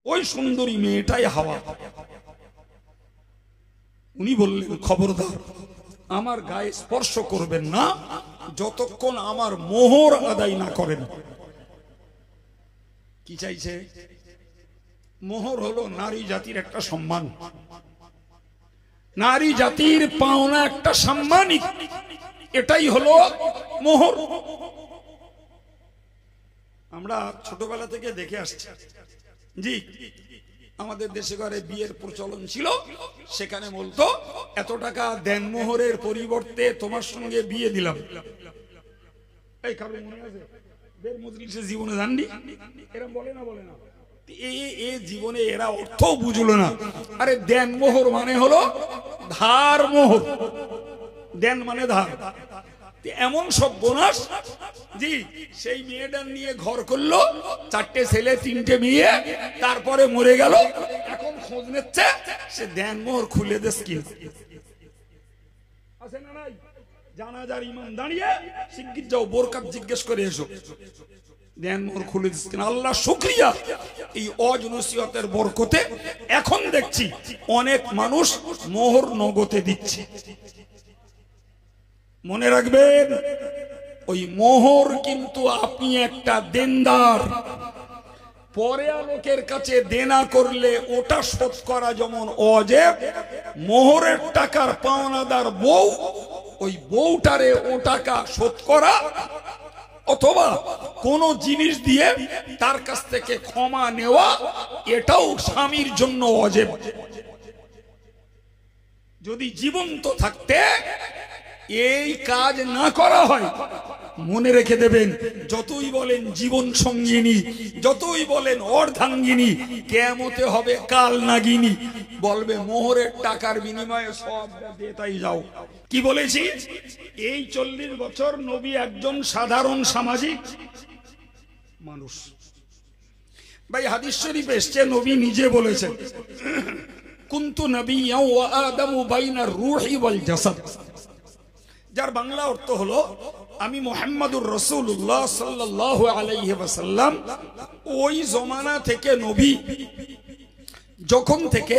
ওই সুন্দরী মেয়েটাই হাওয়া। উনি বললেন, খবরদার আমার গায়ে স্পর্শ করবেন না যতক্ষণ আমার মোহর আদায় না করেন। কি চাইছে? মোহর হলো নারী জাতির একটা সম্মান, নারী জাতির পাওনা একটা সাম্মানিক, এটাই হলো মোহর। আমরা ছোটবেলা থেকে দেখে আসছি, জি আমাদের দেশে ঘরে বিয়ের প্রচলন ছিল, সেখানে বলতো এত টাকা দেন মোহরের পরিবর্তে তোমার সঙ্গে বিয়ে দিলাম। এই কারণ মনে আছে? বের মজলিসে জীবনে জাননি এরা বলে না, বলে না এ জীবনে এরা অর্থ বুঝলো না। আরে দেন মোহর মানে হলো ধার মোহর, দেন মানে ধার। এমন সব বোনাস, জি সেই মেয়েটা নিয়ে ঘর করলো, 4টে ছেলে 3টে মেয়ে, তারপরে মরে গেল, এখন খোঁজ নিচ্ছে সে দেন মোহর খুলে দেশ কি আছে না নাই। জানাজার ইমাম দাঁড়িয়ে শিগগির যাও বোরকাত জিজ্ঞেস করে এসো, দেন মোহর খুলে দিস কিনা। আল্লাহ শুকরিয়া, এই ওয়াজ নসিহতের বরকতে এখন দেখছি অনেক মানুষ মোহর নগদে দিচ্ছে। মনে রাখবেন, ওই মোহর কিন্তু আপনি একটা দেনদার, পরে লোকের কাছে দেনা করলে ওটা শোধ করা যেমন ওয়াজিব, মোহরের টাকার পাওনাদার বউ, ওই বউটারে ও টাকা শোধ করা অথবা কোন জিনিস দিয়ে তার কাছ থেকে ক্ষমা নেওয়া, এটাও স্বামীর জন্য ওয়াজিব। যদি জীবন্ত থাকতে এই কাজ না করা হয়, মনে রেখে দেবেন, যতই বলেন জীবন সঙ্গিনী, যতই বলেন অর্ধাঙ্গিনী, কিয়ামতে হবে কাল নাগিনী, বলবে মোহরের টাকার বিনিময়ে সব দিয়ে তাই যাও। কি বলেছি? এই 40 বছর নবী একজন সাধারণ সামাজিক মানুষ। ভাই হাদিস শরীফ এসছে, নবী নিজে বলেছেন, কুনতু নাবিয়্যান ওয়া আদামু বাইনার রূহি ওয়াল জাসাদ। যার বাংলা অর্থ হলো, আমি মুহাম্মাদুর রাসূলুল্লাহ সাল্লাল্লাহু আলাইহি ওয়াসাল্লাম ওই জমানা থেকে নবী যখন থেকে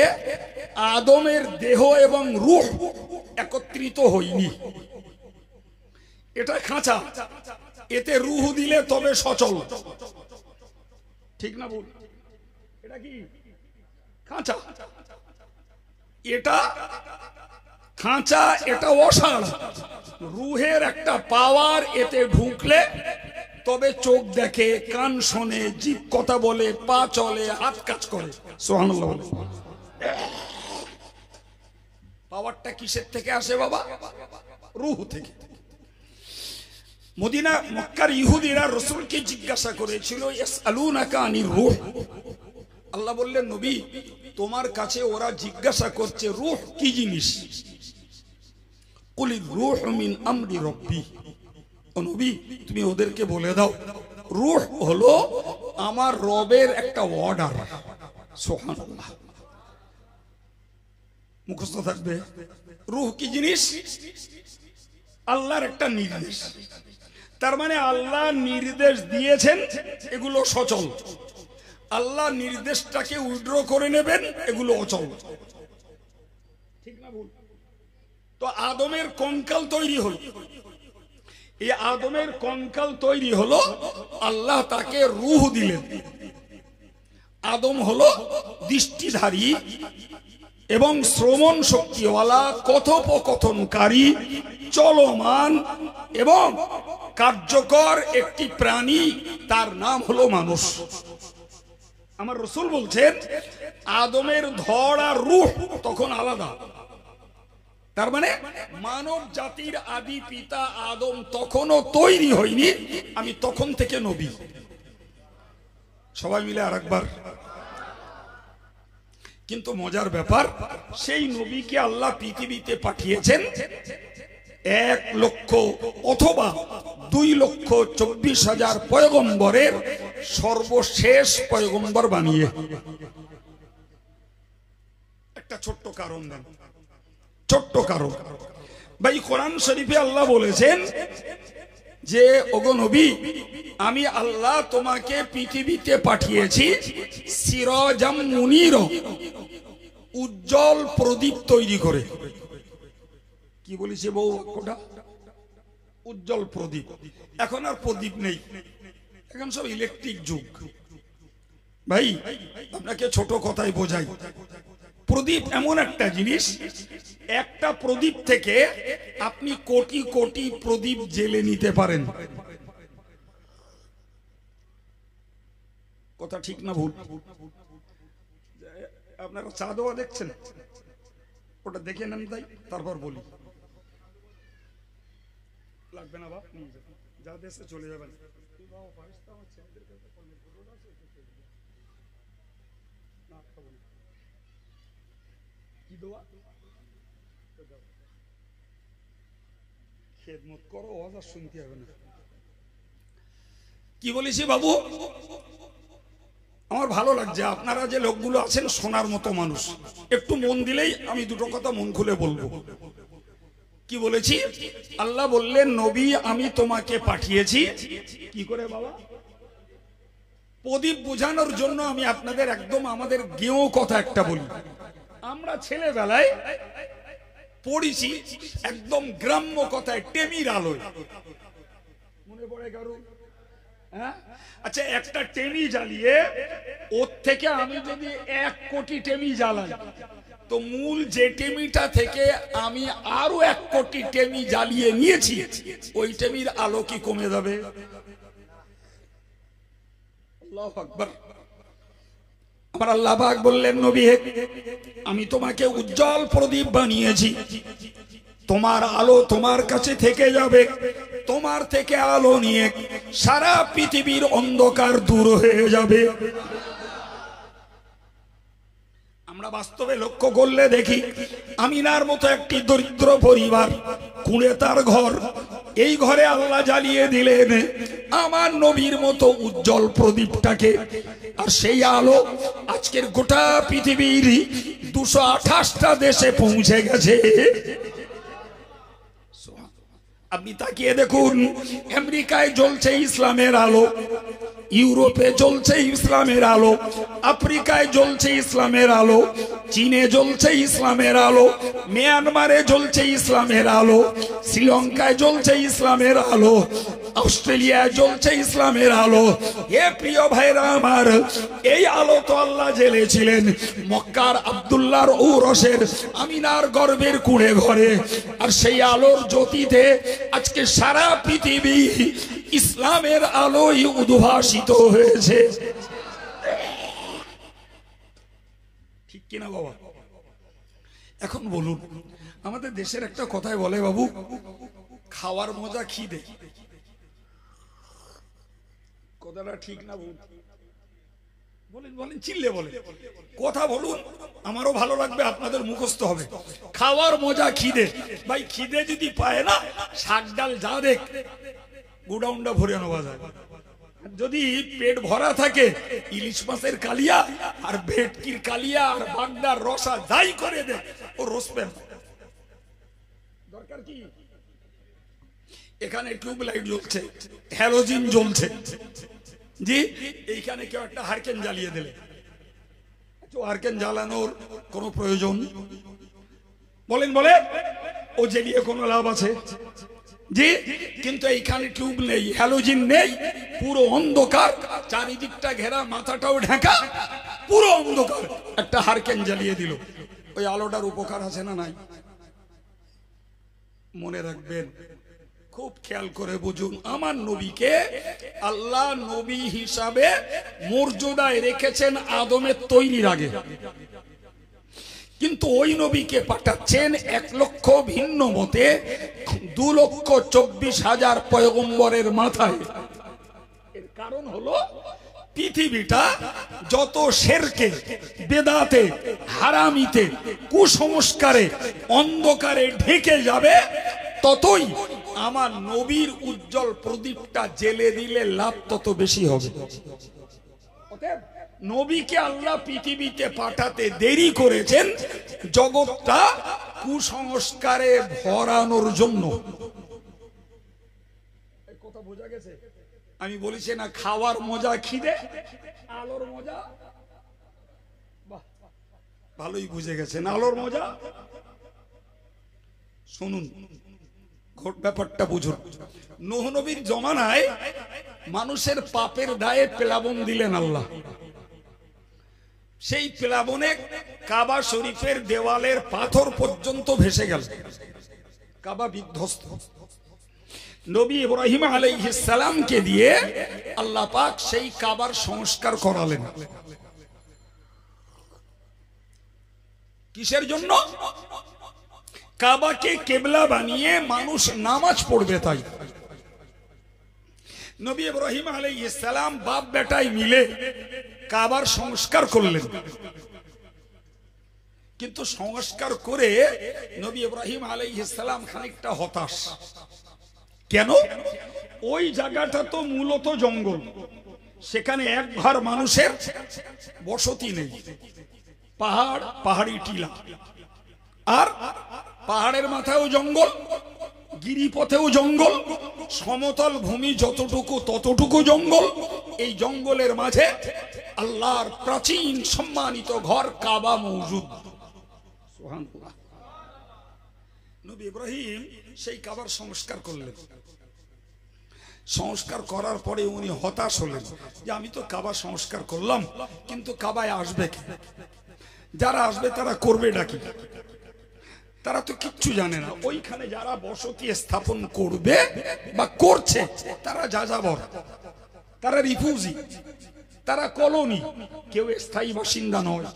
আদমের দেহ এবং রূহ একত্রিত হয়নি। এটা খাঁচা, এতে রূহ দিলে তবে সচল, ঠিক না বল? এটা কি খাঁচা? এটা খাঁচা, এটা অসাড়। রুহের একটা পাওয়ার এতে ঢুকলে তবে চোখ দেখে, কান শোনে, জিভ কথা বলে, পা চলে, হাত কাজ করে। সুবহানাল্লাহ বলে। পাওয়ারটা কিসের থেকে আসে বাবা? রূহ থেকে। মদিনা মক্কার ইহুদিরা রাসূলকে জিজ্ঞাসা করেছিল, ইয়াসআলুনাকা আনির রূহ। আল্লাহ বললেন, নবী তোমার কাছে ওরা জিজ্ঞাসা করছে রূহ কি জিনিস। কুলির রূহ মিন আমরি রব্বি। ও নবী তুমি ওদেরকে বলে দাও, রূহ হলো আমার রবের একটা অর্ডার। সুবহানাল্লাহ, মুখস্থ থাকবে। রূহ কি জিনিস? আল্লাহর একটা নির্দেশ। তার মানে আল্লাহ নির্দেশ দিয়েছেন, এগুলো সচল। আল্লাহ নির্দেশটাকে উইথড্র করে নেবেন, এগুলো অচল, ঠিক না ভুল? তো আদমের কঙ্কাল তৈরি হলো, এই আদমের কঙ্কাল তৈরি হলো, আল্লাহ তাকে রূহ দিলেন। আদম হলো দৃষ্টিধারী এবং শ্রবণ শক্তিওয়ালা, কথোপকথনকারী, চলমান এবং কার্যকর একটি প্রাণী, তার নাম হলো মানুষ। আমার রাসূল বলছেন, আদমের ধড় আর রূহ তখন আলাদা। তার মানে মানব জাতির আদি পিতা আদম তখনও তৈরি হয়নি, আমি তখন থেকে নবী। সবাই মিলে আরেকবার। কিন্তু মজার ব্যাপার, সেই নবীকে আল্লাহ পৃথিবীতে পাঠিয়েছেন 1 লক্ষ অথবা 2,24,000 পয়গম্বরের সর্বশেষ পয়গম্বর বানিয়ে। একটা ছোট্ট কারণ দেন, ছোট্ট কারণ। ভাই কোরআন শরীফে আল্লাহ বলেছেন, যে ওগো নবী, আমি আল্লাহ তোমাকে পৃথিবীতে পাঠিয়েছি সিরাজাম মুনির, উজ্জ্বল প্রদীপ তৈরি করে। কি বলেছে বউ বাক্যটা? উজ্জ্বল প্রদীপ। এখন আর প্রদীপ নেই, এখন সব ইলেকট্রিক যুগ। ভাই আপনাকে ছোট কথায় বোঝাই, প্রদীপ এমন একটা জিনিস, একটা প্রদীপ থেকে আপনি কোটি কোটি প্রদীপ জ্বেলে নিতে পারেন। কথা ঠিক না ভুল? আপনারা চা দেওয়া দেখছেন, ওটা দেখে নেন, তাই তারপর বলি। লাগবে না বাপ, যা দেশে চলে যাবেন। কি দেওয়া খেদমত করো, আওয়াজ শুনতে হবে না। কি বলেছি বাবু? আমার ভালো লাগছে, আপনারা যে লোকগুলো আছেন সোনার মতো মানুষ, একটু মন দিলেই আমি দুটো কথা মন খুলে বলবো। কি বলেছি? আল্লাহ বললেন নবী আমি তোমাকে পাঠিয়েছি কি করে বাবা? প্রদীপ বোঝানোর জন্য। আমি আপনাদের একদম আমাদের গেঁয়ো কথা একটা বলি। আমরা ছেলেবেলায় পড়েছি একদম গ্রাম্য কথায় টেমির আলোয়, মনে পড়ে কারো? হ্যাঁ, আচ্ছা একটা টেমি জ্বালিয়ে ওর থেকে আমি যদি 1 কোটি টেমি জ্বালাই, তো মূল যে টেমিটা থেকে আমি আরো 1 কোটি টেমি জ্বালিয়ে নিয়েছি, ওই টেমির আলো কি কমে যাবে? আল্লাহু আকবার। আমার আল্লাহ পাক বললেন নবী আমি তোমাকে উজ্জ্বল প্রদীপ বানিয়েছি, তোমার আলো তোমার কাছে থেকে যাবে, তোমার থেকে আলো নিয়ে সারা পৃথিবীর অন্ধকার দূর হয়ে যাবে। আমরা বাস্তবে লক্ষ্য করলে দেখি আমিনার মতো একটি দরিদ্র পরিবার, কুঁড়ে তার ঘর, এই ঘরে আল্লাহ জ্বালিয়ে দিলেন আমার নবীর মতো উজ্জ্বল প্রদীপটাকে। আর সেই আলো আজকের গোটা পৃথিবীর 228টা দেশে পৌঁছে গেছে। আপনি তাকিয়ে দেখুন, আমেরিকায় জ্বলছে ইসলামের আলো, ইউরোপে জ্বলছে ইসলামের আলো, আফ্রিকায় জ্বলছে ইসলামের আলো, চীনে জ্বলছে ইসলামের আলো, মিয়ানমারে জ্বলছে ইসলামের আলো, শ্রীলঙ্কায় জ্বলছে ইসলামের আলো, অস্ট্রেলিয়ায় জ্বলছে ইসলামের আলো। এ প্রিয় ভাইরা আমার, এই আলো তো আল্লাহ জ্বেলেছিলেন মক্কার আব্দুল্লাহর ঔরসের আমিনার গর্ভের কুঁড়ে ঘরে। আর সেই আলোর জ্যোতিতে আজকে সারা পৃথিবী ইসলামের আলোয় উদ্ভাসিত হয়েছে। ঠিক কিনা বাবা? এখন বলুন, আমাদের দেশের একটা কথাই বলে বাবু, খাওয়ার মজা খিদে। কথাটা ঠিক না বলুন? বলেন বলেন, চিল্লে বলেন, কথা বলুন, আমারও ভালো লাগবে, আপনাদের মুখস্থ হবে। খাওয়ার মজা খিদে। ভাই খিদে যদি পায় না, শাক ডাল যা দেখ গোডাউনটা ভরে নেওয়া যায়। যদি পেট ভরা থাকে, ইলিশ মাছের কালিয়া আর ভেটকির কালিয়া আর বাগদার রসা যাই করে দে, ও রসবে দরকার কি? এখানে টিউবলাইট জ্বলছে, হ্যালোজিন জ্বলছে, জি এইখানে কেউ একটা হারকেন জ্বালিয়ে দিলে, হারকেন জ্বালানোর কোনো প্রয়োজন বলেন বলে? ও জ্বালিয়ে কোনো লাভ আছে? জি, কিন্তু এইখানে টিউব নেই, হ্যালোজিন নেই, পুরো অন্ধকার, চারিদিকটা ঘেরা, মাথাটাও ঢাকা, পুরো অন্ধকার। একটা হারকেন জ্বালিয়ে দিল, ওই আলোটার উপকার আছে না নাই? মনে রাখবেন, খুব খেয়াল করে বুঝুন, আমার নবীকে আল্লাহ নবী হিসাবে মর্যাদায় রেখেছেন আদমের তৈরির আগে, কিন্তু ওই নবীকে পাঠাচ্ছেন 1 লক্ষ ভিন্ন মতে 2,24,000 পয়গম্বরের মাথায়। এর কারণ হলো পৃথিবীটা যত শিরকে, বেদাতে, হারামিতে, কুসংস্কারে, অন্ধকারে ঢেকে যাবে, ততই আমার নবীর উজ্জ্বল প্রদীপটা জ্বেলে দিলে লাভ তত বেশি হবে। নবীকে আল্লাহ পৃথিবীতে পাঠাতে দেরি করেছেন জগৎটা কুসংস্কারে ভরানোর জন্য। কথা বোঝা গেছে? আমি বলেছি না, খাওয়ার মজা খিদে, আলোর মজা। বাহ, ভালোই বুঝে গেছেন, আলোর মজা। শুনুন, ব্যাপারটা বুঝুন। নূহ নবীর জমানায় মানুষের পাপের দায়ে প্লাবন দিলেন আল্লাহ। সেই প্লাবনে কাবা শরীফের দেওয়ালের পাথর পর্যন্ত ভেসে গেল, কাবা বিধ্বস্ত। নবী ইব্রাহিম আলাইহিস সালামকে দিয়ে আল্লাহ পাক সেই কাবার সংস্কার করালেন। কিসের জন্য? কাবাকে কেবলা বানিয়ে মানুষ নামাজ পড়বে তাই। নবী ইব্রাহিম আলাইহিস সালাম বাপ বেটায় মিলে কাবার সংস্কার করলেন। কিন্তু সংস্কার করে নবী ইব্রাহিম আলাইহিস সালাম খানিকটা হতাশ। কেন? ওই জায়গাটা তো মূলত জঙ্গল, সেখানে এক ঘর মানুষের বসতি নেই। পাহাড়, পাহাড়ি টিলা, আর পাহাড়ের মাথায়ও জঙ্গল, গিরিপথেও জঙ্গল, সমতল ভূমি যতটুকু ততটুকু জঙ্গল। এই জঙ্গলের মাঝে আল্লাহর প্রাচীন সম্মানিত ঘর কাবা মওজুদ। সুবহানাল্লাহ। নবী ইব্রাহিম সেই কাবার সংস্কার করলেন। সংস্কার করার পরে উনি হতাশ হলেন যে আমি তো কাবা সংস্কার করলাম, কিন্তু কাবায় আসবে কে? যারা আসবে তারা করবে ডাকি, তারা তো কিচ্ছু জানে না। ওইখানে যারা বসতি স্থাপন করবে বা করছে তারা যাযাবর, তারা রিফিউজি, তারা কলোনি, কেউ স্থায়ী বাসিন্দা নয়।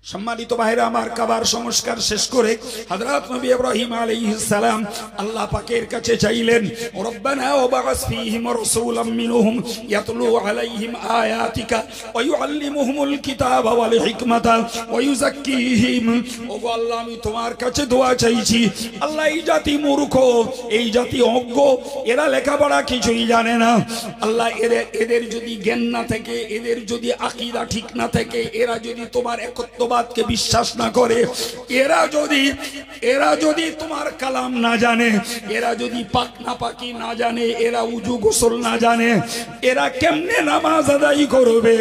সম্মানিত ভাইরা আমার, কাবার সংস্কার শেষ করে হযরত নবী ইব্রাহিম আলাইহিস সালাম আল্লাহ পাকের কাছে চাইলেন, রব্বানা ওয়াবাস ফীহিম রাসূলাম মিনহুম ইয়াতলু আলাইহিম আয়াতিকা ওয়া ইউআল্লিমুহুমুল কিতাবা ওয়াল হিকমাতা ওয়া ইউযাক্কিহিম। ওগো আল্লাহ, আমি তোমার কাছে দোয়া চাইছি। আল্লাহ, এই জাতি মূর্খ, এই জাতি অজ্ঞ, এরা লেখাপড়া কিছুই জানে না। আল্লাহ, এদের যদি জ্ঞান না থাকে, এদের যদি আকীদা ঠিক না থাকে, এরা যদি তোমার একত্ববাদ কে বিশ্বাস না করে, এরা যদি তোমার কালাম না জানে, এরা যদি পাক না পাকি না জানে, এরা উজু গোসল না জানে, এরা কেমনে নামাজ আদায় করবে?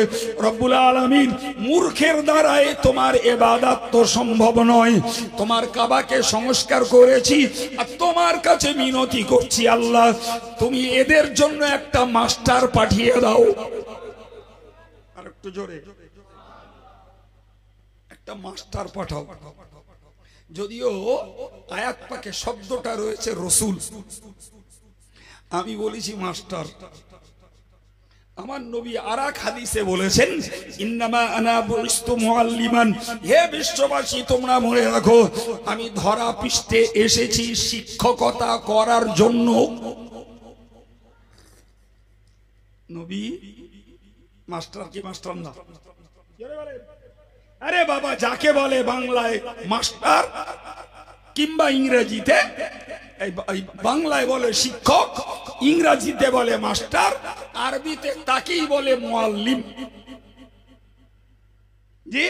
রব্বুল আলামিন, মূর্খের দ্বারাই তোমার ইবাদত তো সম্ভব নয়। তোমার কাবাকে সংস্কার করেছি আর তোমার কাছে মিনতি করছি আল্লাহ, তুমি এদের জন্য একটা মাস্টার পাঠিয়ে দাও। আর একটু জোরে, একটা মাস্টার পাঠাও। যদিও আয়াত পাকে শব্দটা রয়েছে রসুল, আমি বলেছি মাস্টার। আমার নবী আরেক হাদিসে বলেছেন, ইন্নামা আনা বুইস্তু মুআল্লিমান। হে বিশ্ববাসী, তোমরা মনে রাখো, আমি ধরা পৃষ্ঠে এসেছি শিক্ষকতা করার জন্য। নবী মাস্টার কি মাস্টার না? আরে বাবা, যাকে বলে বাংলায় মাস্টার কিংবা ইংরেজিতে, বাংলায় বলে শিক্ষক, ইংরেজিতে বলে মাস্টার, আরবিতে তাকেই বলে মুআল্লিম। জি,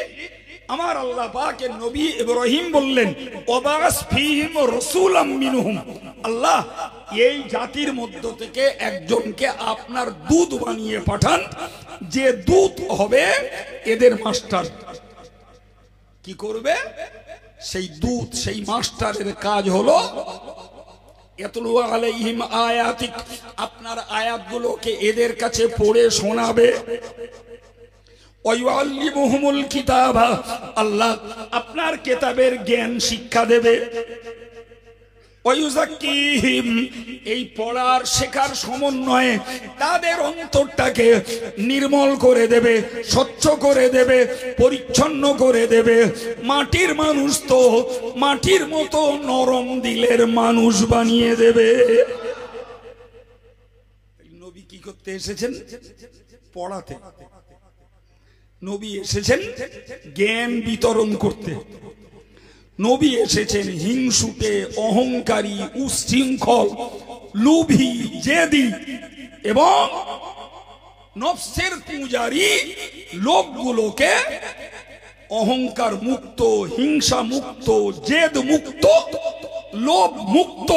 আমার আল্লাহ পাকের নবী ইব্রাহিম বললেন, ওয়াবাস ফীহিম রাসূলাম মিনহুম। আল্লাহ, এই জাতির মধ্য থেকে একজনকে আপনার দূত বানিয়ে পাঠান, যে দূত হবে এদের মাস্টার। কি করবে সেই দূত? সেই মাস্টারের কাজ হলো ইয়াতলু আলাইহিম আয়াতিক, আপনার আয়াতগুলোকে এদের কাছে পড়ে শোনাবে। ওয়া ইউআল্লিমুহুমুল কিতাবা, আল্লাহ আপনার কিতাবের জ্ঞান শিক্ষা দেবে। ওয়া ইউযাক্কিহিম, এই পড়ার শেখার সমন্বয়ে তাদের অন্তরটাকে নির্মল করে দেবে, স্বচ্ছ করে দেবে, পরিচ্ছন্ন করে দেবে। মাটির মানুষ তো মাটির মতো নরম দিলের মানুষ বানিয়ে দেবে। নবী কি করতে এসেছেন? পড়াতে। নবী এসেছেন জ্ঞান বিতরণ করতে। নবী এসেছেন হিংসুটে, অহংকারী, উচ্ছৃঙ্খল, লোভী, জেদি এবং নফসের পূজারী লোকগুলোকে অহংকার মুক্ত, হিংসা মুক্ত, জেদ মুক্ত, লোভ মুক্ত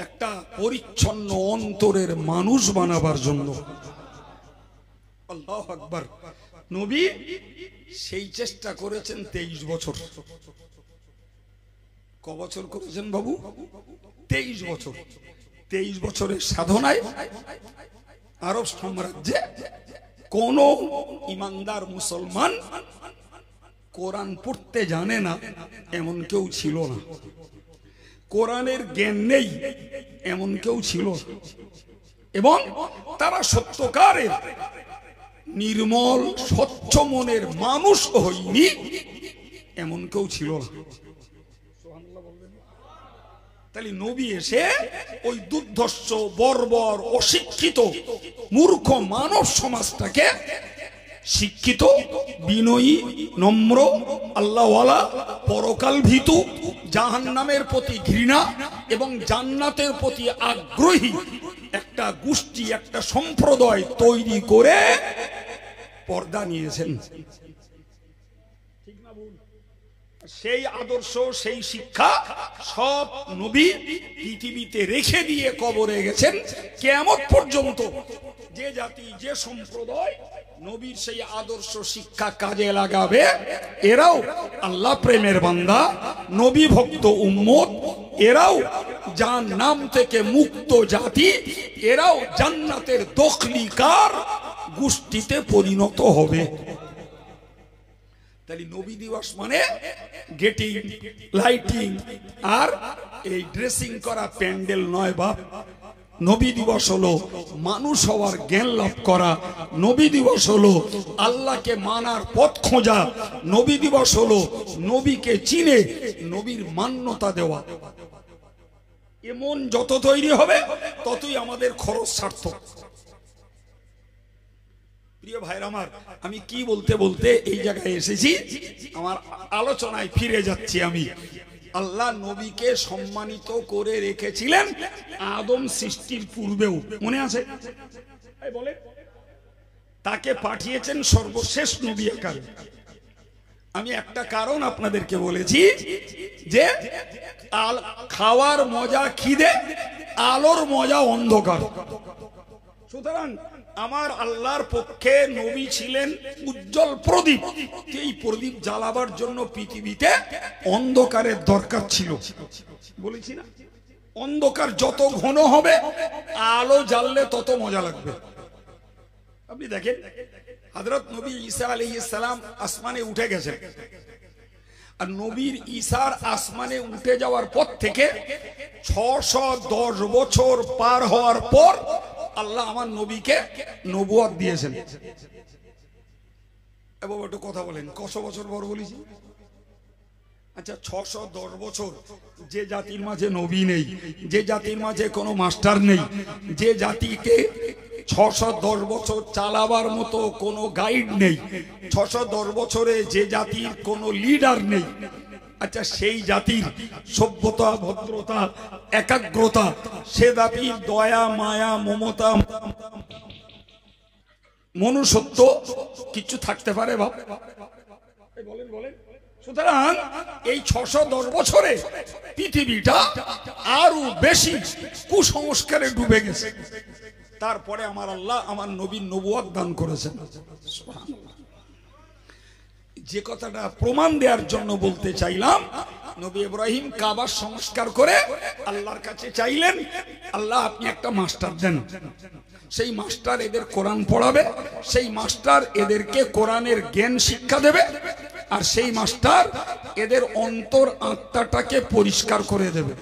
একটা পরিচ্ছন্ন অন্তরের মানুষ বানাবার জন্য। আল্লাহু আকবার। নবী সেই চেষ্টা করেছেন 23 বছর। ক বছর করেছেন বাবু? 23 বছর। 23 বছরের সাধনায় আরব সাম্রাজ্যে কোন ইমানদার মুসলমান কোরআন পড়তে জানে না এমন কেউ ছিল না, কোরআনের জ্ঞান নেই এমন কেউ ছিল না, এবং তারা সত্যকারের নির্মল স্বচ্ছ মনের মানুষ হয়নি এমন কেউ ছিল না। তাহলে নবী এসে ওই দুর্ধর্ষ বর্বর অশিক্ষিত মূর্খ মানব সমাজটাকে শিক্ষিত, বিনয়ী, নম্র, আল্লাহওয়ালা, পরকাল ভীতু, জাহান্নামের প্রতি ঘৃণা এবং জান্নাতের প্রতি আগ্রহী একটা গোষ্ঠী, একটা সম্প্রদায় তৈরি করে পর্দা নিয়েছেন। সেই আদর্শ, সেই শিক্ষা সব নবী পৃথিবীতে রেখে দিয়ে কবরে গেছেন। কিয়ামত পর্যন্ত যে জাতি, যে সম্প্রদায় নবীর সেই আদর্শ শিক্ষা কাজে লাগাবে, এরাও আল্লাহ প্রেমের বান্দা, নবী ভক্ত উম্মত, এরাও জাহান্নাম থেকে মুক্ত জাতি, এরাও জান্নাতের দখলিকার গোষ্ঠীতে পরিণত হবে। তাহলে নবী দিবস মানে গেটিং, লাইটিং আর এই ড্রেসিং করা প্যান্ডেল নয় বাপ। নবী দিবস হলো মানুষ হওয়ার জ্ঞান লাভ করা। নবী দিবস হলো আল্লাহকে মানার পথ খোঁজা। নবী দিবস হলো নবীকে চিনে নবীর মান্যতা দেওয়া। এমন যত তৈরি হবে ততই আমাদের খরচ সার্থক। প্রিয় ভাইরা আমার, আমি কি বলতে বলতে এই জায়গায় এসেছি, আমার আলোচনায় ফিরে যাচ্ছি। আমি আল্লাহ নবীকে সম্মানিত করে রেখেছিলেন আদম সৃষ্টির পূর্বেও, মনে আছে? বলে তাকে পাঠিয়েছেন সর্বশেষ নবী আকারে। আমি একটা কারণ আপনাদেরকে বলেছি যে খাওয়ার মজা খিদে, আলোর মজা অন্ধকার। সুতরাং আমার আল্লাহর পক্ষে নবী ছিলেন উজ্জ্বল প্রদীপ। এই প্রদীপ জ্বালাবার জন্য পৃথিবীতে অন্ধকারের দরকার ছিল, বলেছি না? অন্ধকার যত ঘন হবে আলো জ্বাললে তত মজা লাগবে। আপনি দেখেন, হযরত নবী ঈসা আলাইহিস সালাম আসমানে উঠে গেছেন, আর নবীর ঈসার আসমানে উঠে যাওয়ার পর থেকে 610 বছর পার হওয়ার পর আল্লাহ আমার নবীকে নবুয়ত দিয়েছেন। এবার একটু কথা বলেন, কত বছর পর বলেছি? আচ্ছা, 610 বছর যে জাতির মাঝে নবী নেই, যে জাতির মাঝে কোনো মাস্টার নেই, যে জাতিকে 610 বছর চালাবার মতো কোনো গাইড নেই, 610 বছরে যে জাতির কোনো লিডার নেই, আচ্ছা সেই জাতির সভ্যতা, ভদ্রতা, একাগ্রতা, সে জাতির দয়া, মায়া, মমতা, মনুষ্যত্ব কিছু থাকতে পারে বাপ? বলেন বলেন। সুতরাং এই 610 বছরে পৃথিবীটা আরো বেশি কুসংস্কারে ডুবে গেছে। তারপরে আমার আল্লাহ আমার নবীর নবুয়ত দান করেছেন। যে কথাটা প্রমাণ দেওয়ার জন্য বলতে চাইলাম, নবী ইব্রাহিম কাবার সংস্কার করে আল্লাহর কাছে চাইলেন, আল্লাহ আপনি একটা মাস্টার দেন, সেই মাস্টার এদের কোরআন পড়াবে, সেই মাস্টার এদেরকে কোরআনের জ্ঞান শিক্ষা দেবে, আর সেই মাস্টার এদের অন্তর আত্মাটাকে পরিষ্কার করে দেবে।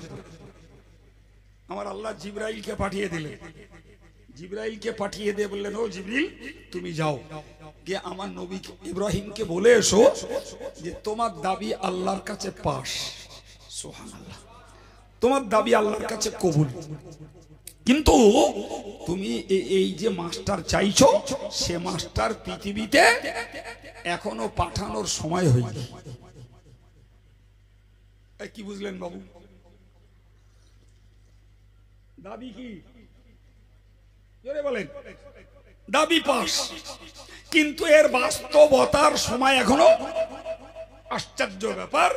আমার আল্লাহ জিবরাইলকে পাঠিয়ে দিলেন। জিবরাইলকে পাঠিয়ে দিয়ে বললেন, ও জিবরিল তুমি যাও গিয়ে আমার নবী ইব্রাহিমকে বলে এসো যে তোমার দাবি আল্লাহর কাছে পাস, সুবহানাল্লাহ, তোমার দাবি আল্লাহর কাছে কবুল, কিন্তু তুমি এই যে মাস্টার চাইছো সে মাস্টার পৃথিবীতে এখনো পাঠানোর সময় হয়নি। কি বুঝলেন বাবু? দাবি কি? জোরে বলেন। দাবি পাস, কিন্তু এর বাস্তবতার সময় এখনো আশ্চর্য ব্যাপার,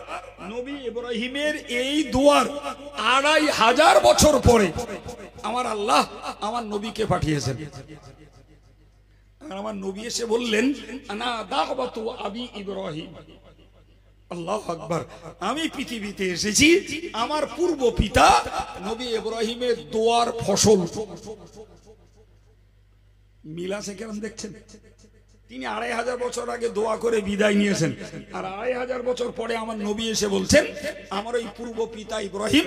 নবী ইব্রাহিমের এই দুয়ার 2500 বছর পরে আমার আল্লাহ আমার নবীকে পাঠিয়েছেন। আর আমার নবী এসে বললেন, আনা দাওয়াতু আবি ইব্রাহিম। আল্লাহু আকবার। আমি পৃথিবীতে এসেছি আমার পূর্ব পিতা নবী ইব্রাহিমের দোয়ার ফসল। মিল আছে কেমন দেখছেন? তিনি 2500 বছর আগে দোয়া করে বিদায় নিয়েছেন, আর 2500 বছর পরে আমার নবী এসে বলছেন আমার ওই পূর্ব পিতা ইব্রাহিম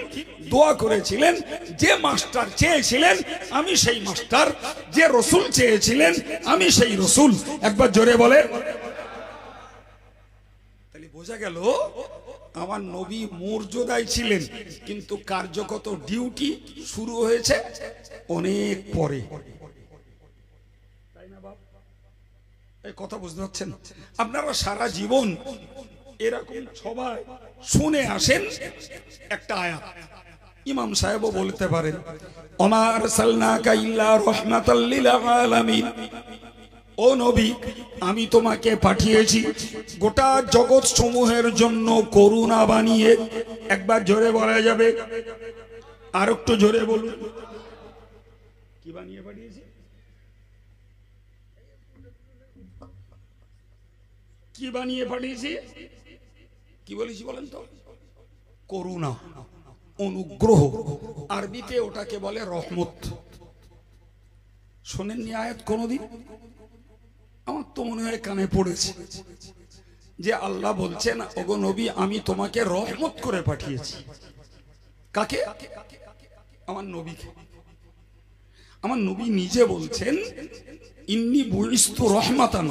দোয়া করেছিলেন, যে মাস্টার চেয়েছিলেন আমি সেই মাস্টার, যে রসুল চেয়েছিলেন আমি সেই রসুল। একবার জোরে বলেন। তাহলে বোঝা গেল আমার নবী মর্যাদায় ছিলেন, কিন্তু কার্যগত ডিউটি শুরু হয়েছে অনেক পরে। এই কথা বুঝতে পারছেন? আপনারা সারা জীবন এরকম সবাই শুনে আসেন একটা আয়াত, ইমাম সাহেবও বলতে পারেন, ওমা আরসালনাকা ইল্লা রাহমাতাল লিল আলামিন। ও নবী, আমি তোমাকে পাঠিয়েছি গোটা জগৎ সমূহের জন্য করুণা বানিয়ে। একবার জোরে বলা যাবে? আর একটু জোরে বলুন, কি বানিয়ে পাঠিয়েছি? কি বানিয়ে পাঠিয়েছি? কি বলেছি বলেন তো? করুণা, অনুগ্রহ। আরবিতে ওটাকে বলে রহমত। শোনেননি আয়াত কোনদিন? আমার তো মনে হয় কানে পড়েছে যে আল্লাহ বলছেন, ওগো নবী আমি তোমাকে রহমত করে পাঠিয়েছি। কাকে? আমার নবীকে। আমার নবী নিজে বলছেন, ইন্নী বুইস্তু রহমাতান,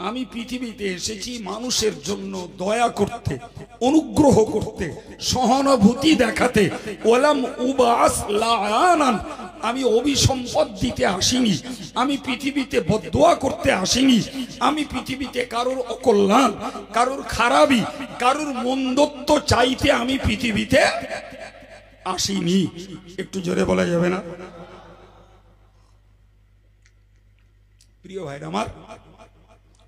আমি পৃথিবীতে এসেছি মানুষের জন্য দয়া করতে, অনুগ্রহ করতে, সহানুভূতি দেখাতে। ওয়ালাম উবাস লাআনান, আমি অভিসম্পদ দিতে আসিনি, আমি পৃথিবীতে বদদোয়া করতে আসিনি, আমি পৃথিবীতে কারোর অকল্যাণ, কারোর খারাপি, কারোর মন্দত্ব চাইতে আমি পৃথিবীতে আসিনি। একটু জোরে বলা যাবে না? প্রিয় ভাইরা আমার,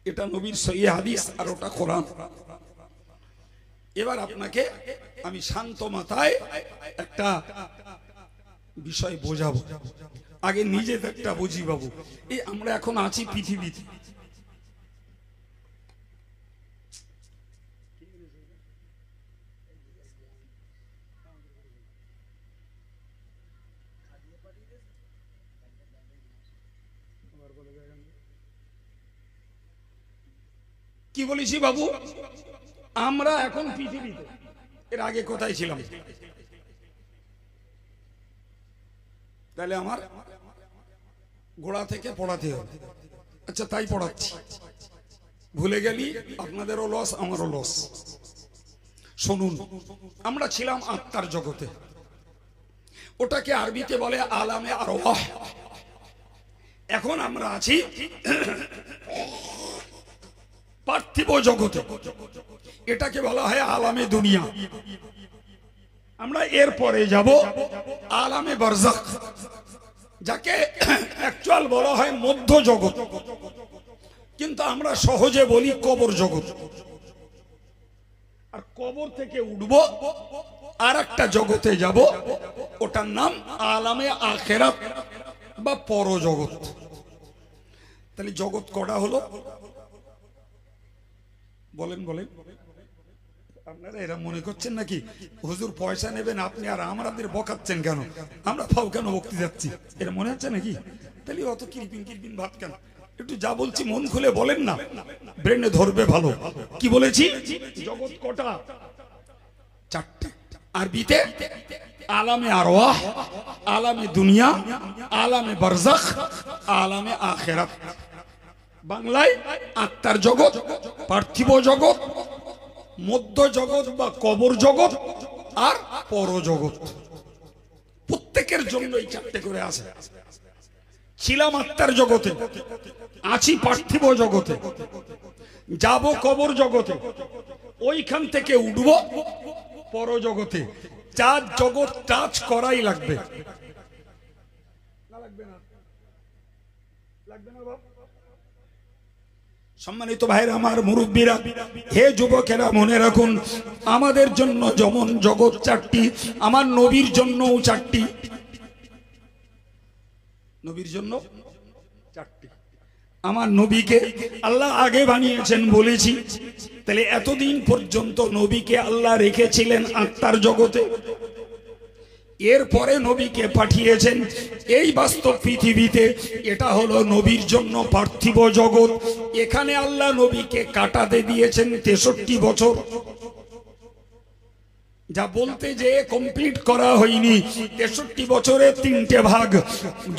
এটা নবীর সহিহ হাদিস আর ওটা কোরআন। এবার আপনাকে আমি শান্ত মাথায় একটা বিষয় বোঝাবো। আগে নিজে একটা বুঝি বাবু। এই আমরা এখন আছি পৃথিবীতে, কি বলেছি বাবু? আমরা এখন পৃথিবীতে, এর আগে কোথায় ছিলাম? তাহলে আমার গোড়া থেকে পড়াতে হবে। আচ্ছা তাই পড়াচ্ছি, ভুলে গেলি আপনাদেরও লস আমারও লস। শুনুন, আমরা ছিলাম আত্মার জগতে, ওটাকে আরবিতে বলে আলামে আরওয়াহ। এখন আমরা আছি পার্থিব জগতে, এটাকে বলা হয় আলামে দুনিয়া। আমরা এরপরে যাব আলামে বারজাখ, যাকে অ্যাকচুয়াল বলা হয় মধ্য জগৎ, কিন্তু আমরা সহজে বলি কবর জগৎ। আর কবর থেকে উঠব আর একটা জগতে যাব, ওটার নাম আলামে আখিরাত বা পরজগৎ। তাহলে জগৎ কটা হলো বলেন বলেন? আপনারা এরা মনে করছেন নাকি হুজুর পয়সা নেবেন আপনি আর আমাদের বকাচ্ছেন কেন, আমরা ফাও কেন বকতে যাচ্ছি, এরা মনে হচ্ছে নাকি? তাহলে অত কিরপিন কিরপিন ভাব কেন? একটু যা বলছি মন খুলে বলেন না, ব্রেনে ধরবে ভালো। কি বলেছি? জগৎ কটা? চারটে। আরবিতে আলামে আরওয়াহ, আলামে দুনিয়া, আলামে বারজাখ, আলামে আখিরাত। বাংলায় আত্মার জগৎ, পার্থিব জগৎ, মধ্য জগৎ বা কবর জগৎ, আর পরজগৎ। প্রত্যেকের জন্য এই চারটে করে আছে। ছিলাম আত্মার জগতে, আছি পার্থিব জগতে, যাব কবর জগতে, ওইখান থেকে উঠব পরজগতে। চার জগৎ টাচ করাই লাগবে। লাগবে না? লাগবে না বাবা? সম্মানিত ভাইরা আমার, মুরব্বীরা, হে যুবকেরা, মনে রাখুন আমাদের জন্য যেমন জগৎ চারটি, আমার নবীর জন্যও চারটি। নবীর জন্য চারটি। আমার নবীকে আল্লাহ আগে বানিয়েছেন বলেছি, তাহলে এতদিন পর্যন্ত নবীকে আল্লাহ রেখেছিলেন আত্মার জগতে, এরপরে নবীকে পাঠিয়েছেন এই বাস্তব পৃথিবীতে। এটা হলো নবীর জন্য পার্থিব জগৎ। এখানে আল্লাহ নবীকে কাটাতে দিয়েছেন 63 বছর, যা বলতে যে কমপ্লিট করা হয়নি। 63 বছরে 3টে ভাগ।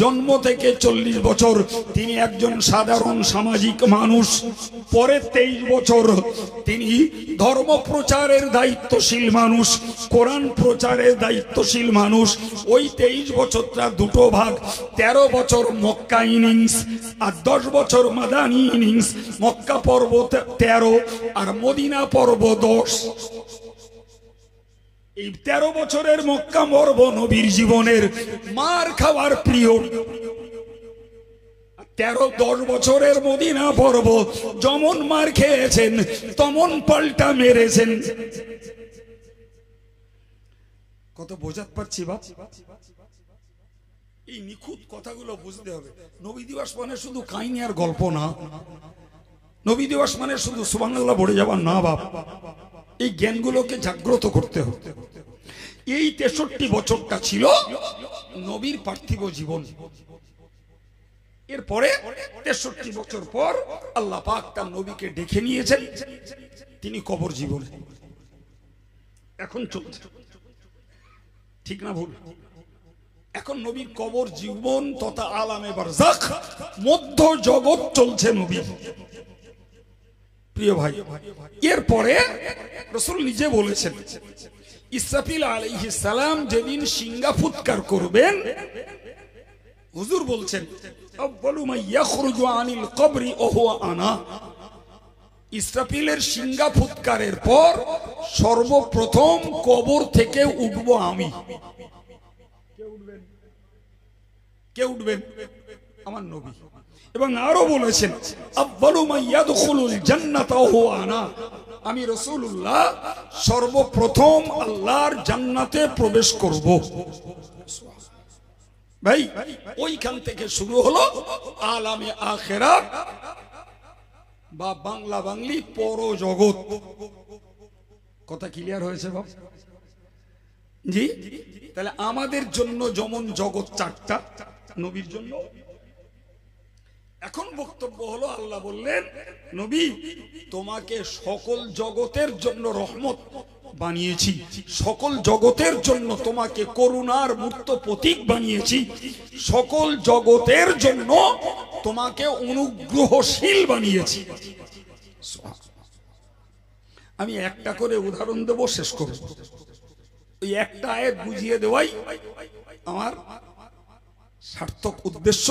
জন্ম থেকে 40 বছর তিনি একজন সাধারণ সামাজিক মানুষ। পরে 23 বছর তিনি ধর্ম প্রচারের দায়িত্বশীল মানুষ, কোরআন প্রচারের দায়িত্বশীল মানুষ। ওই 23 বছরটা দুটো ভাগ। 13 বছর মক্কা ইনিংস আর 10 বছর মাদানী ইনিংস। মক্কা পর্ব 13 আর মদিনা পর্ব 10। এই 13 বছরের মক্কা পর্ব নবীর জীবনের মার খাওয়ার পিরিয়ড। 10 বছরের মদিনা পর্ব যেমন মার খেয়েছেন তেমন পাল্টা মেরেছেন। কত বোঝাতে পারছি বাপ? এই নিখুঁত কথাগুলো বুঝতে হবে। নবী দিবস মানে শুধু কাহিনী আর গল্প না। নবী দিবস মানে শুধু সুবহানাল্লাহ পড়ে যাবার না বাপ। এই জ্ঞানগুলোকে জাগ্রত করতে হবে। এই 63 বছরটা ছিল নবীর পার্থিব জীবন। এরপরে 63 বছর পর আল্লাহ পাক তার নবীকে ডেকে নিয়েছেন, তিনি কবর জীবনে এখন চলছে। ঠিক না ভুল? এখন নবীর কবর জীবন তথা আলামে বারজাখ, মধ্য জগৎ চলছে নবী। প্রিয় ভাই, এরপরে রাসূল নিজে বলেছেন, ইসরাফিল আলাইহিস সালাম যেদিন সিংহা ফুৎকার করবেন, হুজুর বলছেন আউয়ালু মা ইয়াখরুজু আনিল কবরি ওয়া হুয়া আনা। ইসরাফিলের সিংহা ফুৎকারের পর সর্বপ্রথম কবর থেকে উঠবো আমি। কে উঠবেন? আমার নবী। এবং আরো বলেছেন আউয়ালু মা ইয়াদখুলুল জান্নাতা ওয়া হুয়া আনা। আমি রাসূলুল্লাহ সর্বপ্রথম আল্লাহর জান্নাতে প্রবেশ করব। ভাই, ওইখান থেকে শুরু হলো আলামে আখিরাত বা বাংলা বাংলি পরজগৎ। কথা ক্লিয়ার হয়েছে বাপ? জি। তাহলে আমাদের জন্য যেমন জগৎ চারটা, নবীর জন্য। এখন বক্তব্য হলো, আল্লাহ বললেন নবী তোমাকে সকল জগতের জন্য রহমত বানিয়েছি, সকল জগতের জন্য তোমাকে করুণার মূর্ত প্রতীক বানিয়েছি, সকল জগতের জন্য তোমাকে অনুগ্রহশীল বানিয়েছি। আমি একটা করে উদাহরণ দেব, শেষ করব। ওই একটা আয়াত বুঝিয়ে দেওয়াই আমার সার্থক উদ্দেশ্য।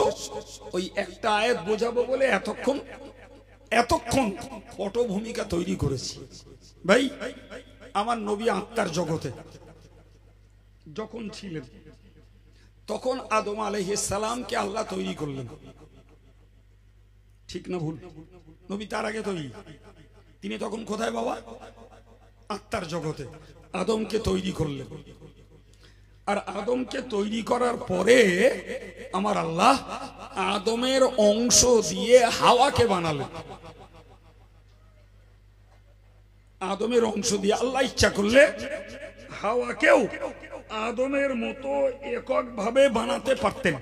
ওই একটা আয়াত বোঝাবো বলে এতক্ষণ পটভূমিকা তৈরি করেছি। ভাই, আমার নবী আত্মার জগতে যখন ছিলেন, তখন আদম আলাইহিস সালামকে আল্লাহ তৈরি করলেন। ঠিক না ভুল? নবী তার আগে তৈরি। তিনি তখন কোথায় বাবা? আত্মার জগতে আদমকে তৈরি করলেন। আর আদমকে তৈরি করার পরে আমার আল্লাহ আদমের অংশ দিয়ে হাওয়াকে বানালেন। আদমের অংশ দিয়ে আল্লাহ ইচ্ছা করলে হাওয়াকেও আদমের মতো এককভাবে বানাতে পারতেন।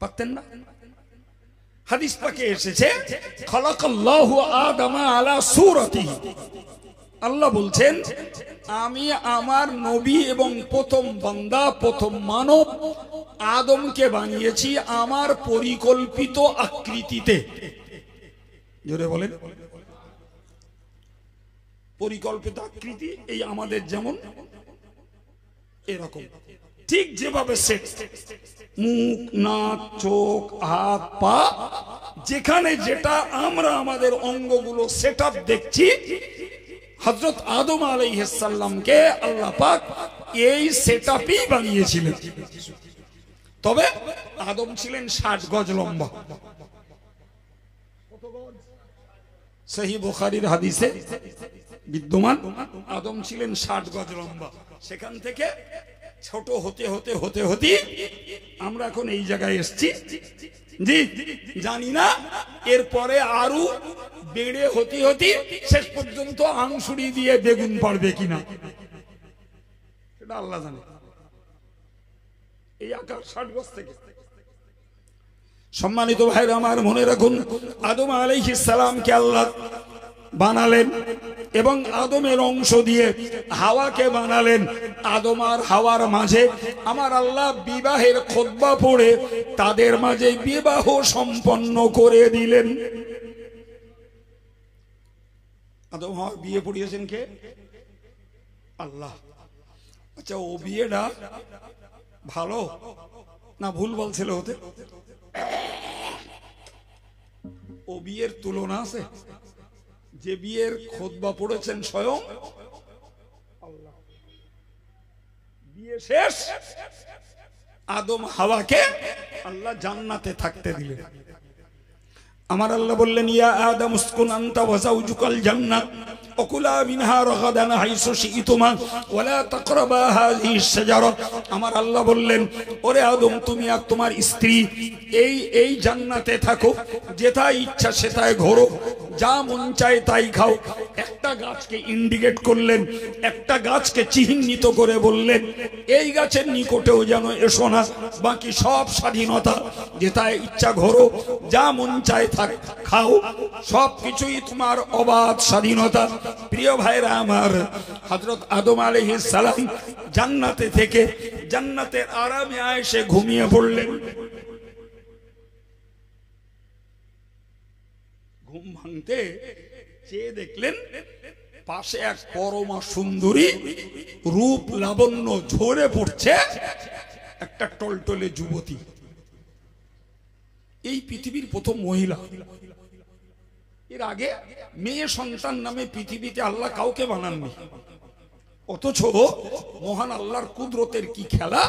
পারতেন না? হাদিস পাকে এসেছে খালাকাল্লাহু আদামা আলা সূরাতিহি। আল্লাহ বলছেন আমি আমার নবী এবং প্রথম বান্দা, প্রথম মানব আদমকে বানিয়েছি আমার পরিকল্পিত আকৃতিতে। জোরে বলেন। পরিকল্পিত আকৃতি এই আমাদের যেমন এরকম, ঠিক যেভাবে সেট, মুখ, নাক, চোখ, হাত, পা, যেখানে যেটা আমরা আমাদের অঙ্গগুলো সেটআপ দেখছি, হযরত আদম আলাইহিস সালামকে আল্লাহ পাক এই সেটআপই বানিয়েছিলেন। তবে আদম ছিলেন 60 গজ লম্বা। কত গজ? সহিহ বুখারীর হাদিসে বিদ্যমান। আদম ছিলেন 60 গজ লম্বা, সেখান থেকে ছোট হতে হতে হতে হতে আমরা এখন এই জায়গায় এসেছি। জি, জানি না এরপরে আরো বেড়ে হতে হতে শেষ পর্যন্ত আংশুড়ি দিয়ে বেগুন পড়বে কিনা, সেটা আল্লাহ জানে। এই আকার 60 গজ থেকে। সম্মানিত ভাইরা আমার, মনে রাখুন, আদম আলাইহিস সালামকে আল্লাহ বানালেন এবং আদমের অংশ দিয়ে হাওয়াকে বানালেন। আদম আর হাওয়ার মাঝে আমার আল্লাহ বিবাহের খুতবা পড়ে তাদের মাঝে বিবাহ সম্পন্ন করে দিলেন। আদম হাওয়া বিয়ে পড়িয়েছেন কে? আল্লাহ। আচ্ছা, ও বিয়েটা ভালো না ভুল বলছিল হতে? ও বিয়ের তুলনা আছে? যে বিয়ের খুতবা পড়েছেন স্বয়ং আল্লাহ। বিয়ে শেষ, আদম হাওয়াকে আল্লাহ জান্নাতে থাকতে দিলেন। আমার আল্লাহ বললেন, ইয়া আদম উসকুন আনতা ওয়া যাওজুকাল জান্নাহ ওকুলা মিনহা রাগাদান হাইসু শিইতুমা ওয়ালা তাকরাবা হাযিহিশ শাজারা। আমার আল্লাহ বললেন, ওরে আদম, তুমি আর তোমার স্ত্রী এই জান্নাতে থাকো, যেটাই ইচ্ছা সেটাই ঘোরো, যা মন চায় তাই খাও। একটা গাছকে ইন্ডিকেট করলেন, একটা গাছকে চিহ্নিত করে বললেন, এই গাছের নিকটেও যেন এসো না, বাকি সব স্বাধীনতা, যেটাই ইচ্ছা ঘোরো, যা মন চায় থাক খাও, সবকিছুই তোমার অবাধ স্বাধীনতা। প্রিয় ভাইরা আমার, হযরত আদম আলাইহিস সালাম জান্নাতে থেকে জান্নাতের আরামে এসে ঘুমিয়ে পড়লেন। ঘুম ভাঙতে চেয়ে দেখলেন পাশে এক পরমা সুন্দরী, রূপ লাবণ্য ঝরে পড়ছে একটা টলটলে যুবতী। এই পৃথিবীর প্রথম মহিলা। এর আগে মেয়ে সন্তান নামে পৃথিবীতে আল্লাহ কাউকে বানাননি। অথচ মহান আল্লাহর কুদরতের কি খেলা,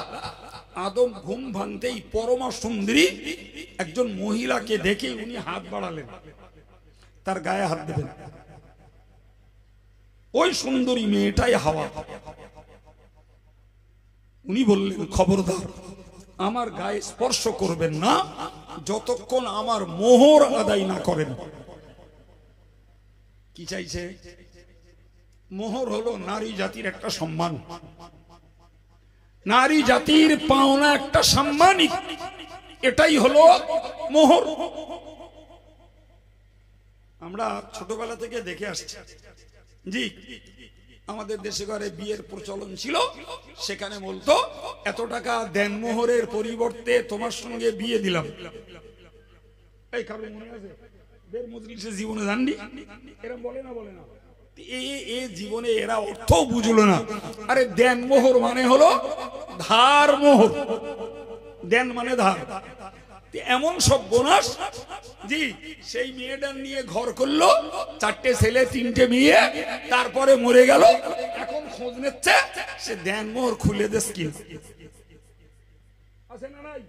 আদম ঘুম ভাঙতেই পরমা সুন্দরী একজন মহিলাকে দেখে উনি হাত বাড়ালেন, তার গায়ে হাত দেবেন। ওই সুন্দরী মেয়েটাই হাওয়া। উনি বললেন, খবরদার, আমার গায়ে স্পর্শ করবেন না যতক্ষণ আমার মোহর আদায় না করেন। কি চাইছে? মোহর হলো নারী জাতির একটা সম্মান, নারী জাতির পাওনা একটা সাম্মানিক, এটাই হলো মোহর। আমরা ছোটবেলা থেকে দেখে আসছি। জি, আমাদের দেশে ঘরে বিয়ের প্রচলন ছিল, সেখানে বলতো এত টাকা দেন মোহরের পরিবর্তে তোমার সঙ্গে বিয়ে দিলাম। এই কারণ মনে আছে? মজলিসে জীবনে জাননি এরকম বলে না, বলে না, এ জীবনে এরা অর্থ বুঝলো না। আরে দেন মোহর মানে হলো ধার মোহর, দেন মানে ধার। এমন সব বোনাস। জি, সেই মেয়েটা নিয়ে ঘর করলো, 4টে ছেলে 3টে মেয়ে, তারপরে মরে গেল। এখন খোঁজ নিচ্ছে সে দেন মোহর খুলে দেশ কি আছে না নাই।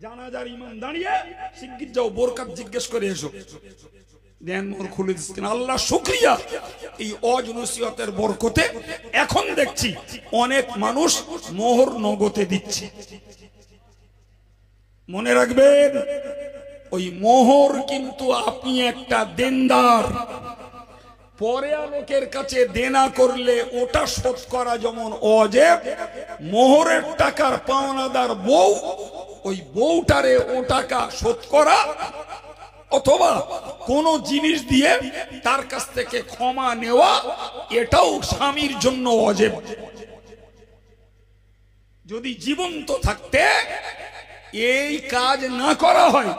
জানাজার ইমাম দাঁড়িয়ে শিগগির যাও বোরকাত জিজ্ঞেস করে এসো, দেন মোহর খুলে দিচ্ছে কিনা। আল্লাহ শুকরিয়া, এই ওয়াজ নসিহতের বরকতে এখন দেখছি অনেক মানুষ মোহর নগদে দিচ্ছে। মনে রাখবেন, ওই মোহর কিন্তু আপনি একটা দেনদার। পরে লোকের কাছে দেনা করলে ওটা শোধ করা যেমন ওয়াজিব, মোহরের টাকার পাওনাদার বউ, ওই বউটারে ও টাকা শোধ করা অথবা কোন জিনিস দিয়ে তার কাছ থেকে ক্ষমা নেওয়া, এটাও স্বামীর জন্য ওয়াজিব। যদি জীবন্ত থাকতে এই কাজ না করা হয়,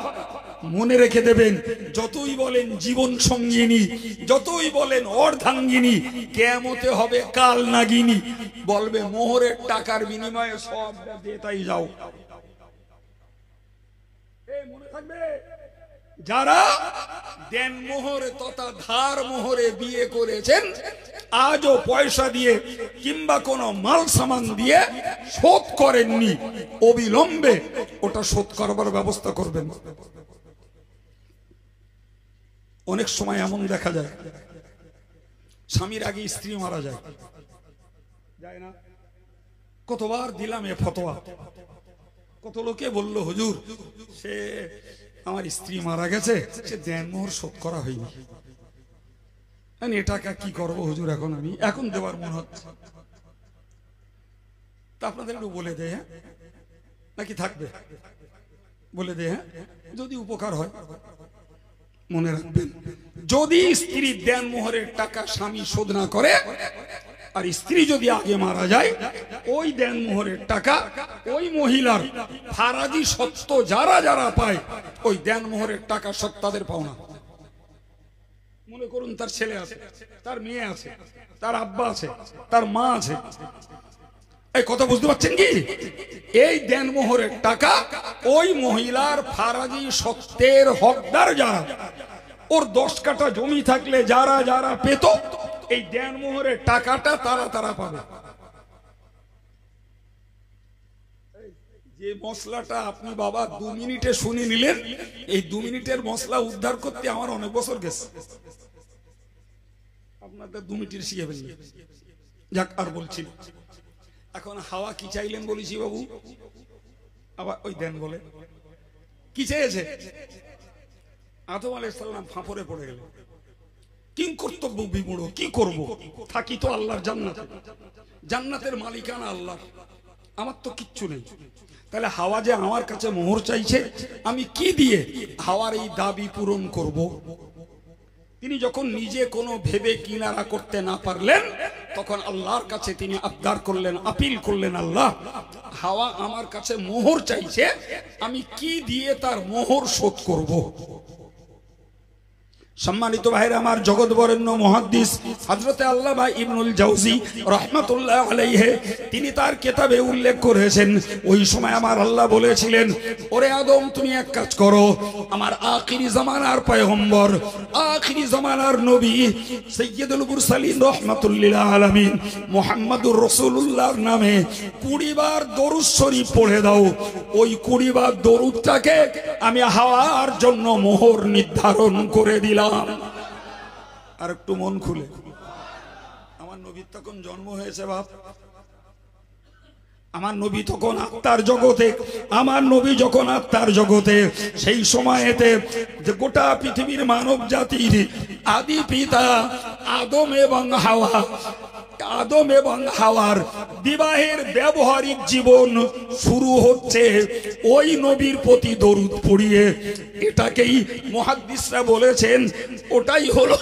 মনে রেখে দেবেন, যতই বলেন জীবন সঙ্গিনী, যতই বলেন অর্ধাঙ্গিনী, কিয়ামতে হবে কাল নাগিনী। বলবে মোহরের টাকার বিনিময়ে সব দিয়ে তাই যাও। মনে থাকবে, যারা দেন মোহরে তথা ধার মোহরে বিয়ে করেছেন, আজও পয়সা দিয়ে কিংবা কোনো মাল সামান দিয়ে শোধ করেননি, অবিলম্বে ওটা শোধ করবার ব্যবস্থা করবেন। অনেক সময় এমন দেখা যায় স্বামীর আগে স্ত্রী মারা যায়, যায় না? কতবার দিলাম এ ফতোয়া, কত লোকে বলল হুজুর সে আমার স্ত্রী মারা গেছে, সে দেনমোহর শোধ করা হয়নি, এ টাকা কি করবো হুজুর, এখন দেওয়ার মনে হচ্ছে। তা আপনাদের একটু বলে দেয়, হ্যাঁ নাকি থাকবে? বলে দে, হ্যাঁ, যদি উপকার হয়। মনে রাখবেন, যদি স্ত্রীর দেনমোহরের টাকা স্বামী শোধ না করে আর স্ত্রী যদি আগে মারা যায়, ওই দেনমোহরের টাকা ওই মহিলার ফারাজি সত্ত্ব যারা যারা পায়, ওই দেনমোহরের টাকা সব তাদের পাওনা। মনে করুন তার ছেলে আছে, তার মেয়ে আছে, তার আব্বা আছে, তার মা আছে, এই কথা বুঝতে পারছেন কি? এই দেনমোহরের টাকা ওই মহিলার ফারাজি সত্ত্বের হকদার যারা, ওর 10 কাঠা জমি থাকলে যারা যারা পেত, এই দেনমোহরের টাকাটা তারা তারা পাবে। যে মশলাটা আপনি বাবা 2 মিনিটে শুনে নিলেন, এই 2 মিনিটের মশলা উদ্ধার করতে আমার অনেক বছর গেছে। আপনাদের 2 মিনিট শিখে ফেললেন। যাক, আর বলছি এখন হাওয়া কি চাইলেন বলেছি বাবু, আবার ওই দেন বলে কি চেয়েছে? আদম আলাইহিস সালাম ফাঁপড়ে পড়ে গেলেন, কি কর্তব্য বিমূঢ়, কি করব, থাকি তো আল্লাহর জান্নাতে, জান্নাতের মালিকানা আল্লাহ, আমার তো কিচ্ছু নেই, তাহলে হাওয়া যে আমার কাছে মোহর চাইছে, আমি কি দিয়ে হাওয়ার এই দাবি পূরণ করব? তিনি যখন নিজে কোনো ভেবে কিনারা করতে না পারলেন, তখন আল্লাহর কাছে তিনি আবদার করলেন, আপিল করলেন, আল্লাহ হাওয়া আমার কাছে মোহর চাইছে, আমি কি দিয়ে তার মোহর শোধ করব? সম্মানিত ভাইরা আমার, জগৎ বরেণ্য মুহাদ্দিস হযরতে আল্লামা ইবনুল জাওজি রাহমাতুল্লাহ আলাইহি তিনি তার কিতাবে উল্লেখ করেছেন, ওই সময় আমার আল্লাহ বলেছিলেন, ওরে আদম তুমি এক কাজ করো, আমার আখিরি জামানার পয়গম্বর, আখিরি জামানার নবী সাইয়্যিদুল মুরসালিন রাহমাতুল্লিল আলামিন মুহাম্মাদুর রাসূলুল্লাহর নামে 20 বার দরুদ শরীফ পড়ে দাও। ওই 20 বার দরুদটাকে আমি হাওয়ার জন্য মোহর নির্ধারণ করে দিলাম। আর একটু মন খুলে, আমার নবীর তখন জন্ম হয়েছে বাপ, আমার নবী তখন আত্মার জগতে, আমার নবী যখন আত্মার জগতে, সেই সময়েতে যে গোটা পৃথিবীর মানব জাতির আদি পিতা আদম এবং হাওয়া, আদম এবং হাওয়ার বিবাহের ব্যবহারিক জীবন শুরু হচ্ছে ওই নবীর প্রতি দরুদ পড়িয়ে। এটাকেই মুহাদ্দিসরা বলেছেন, ওটাই হলো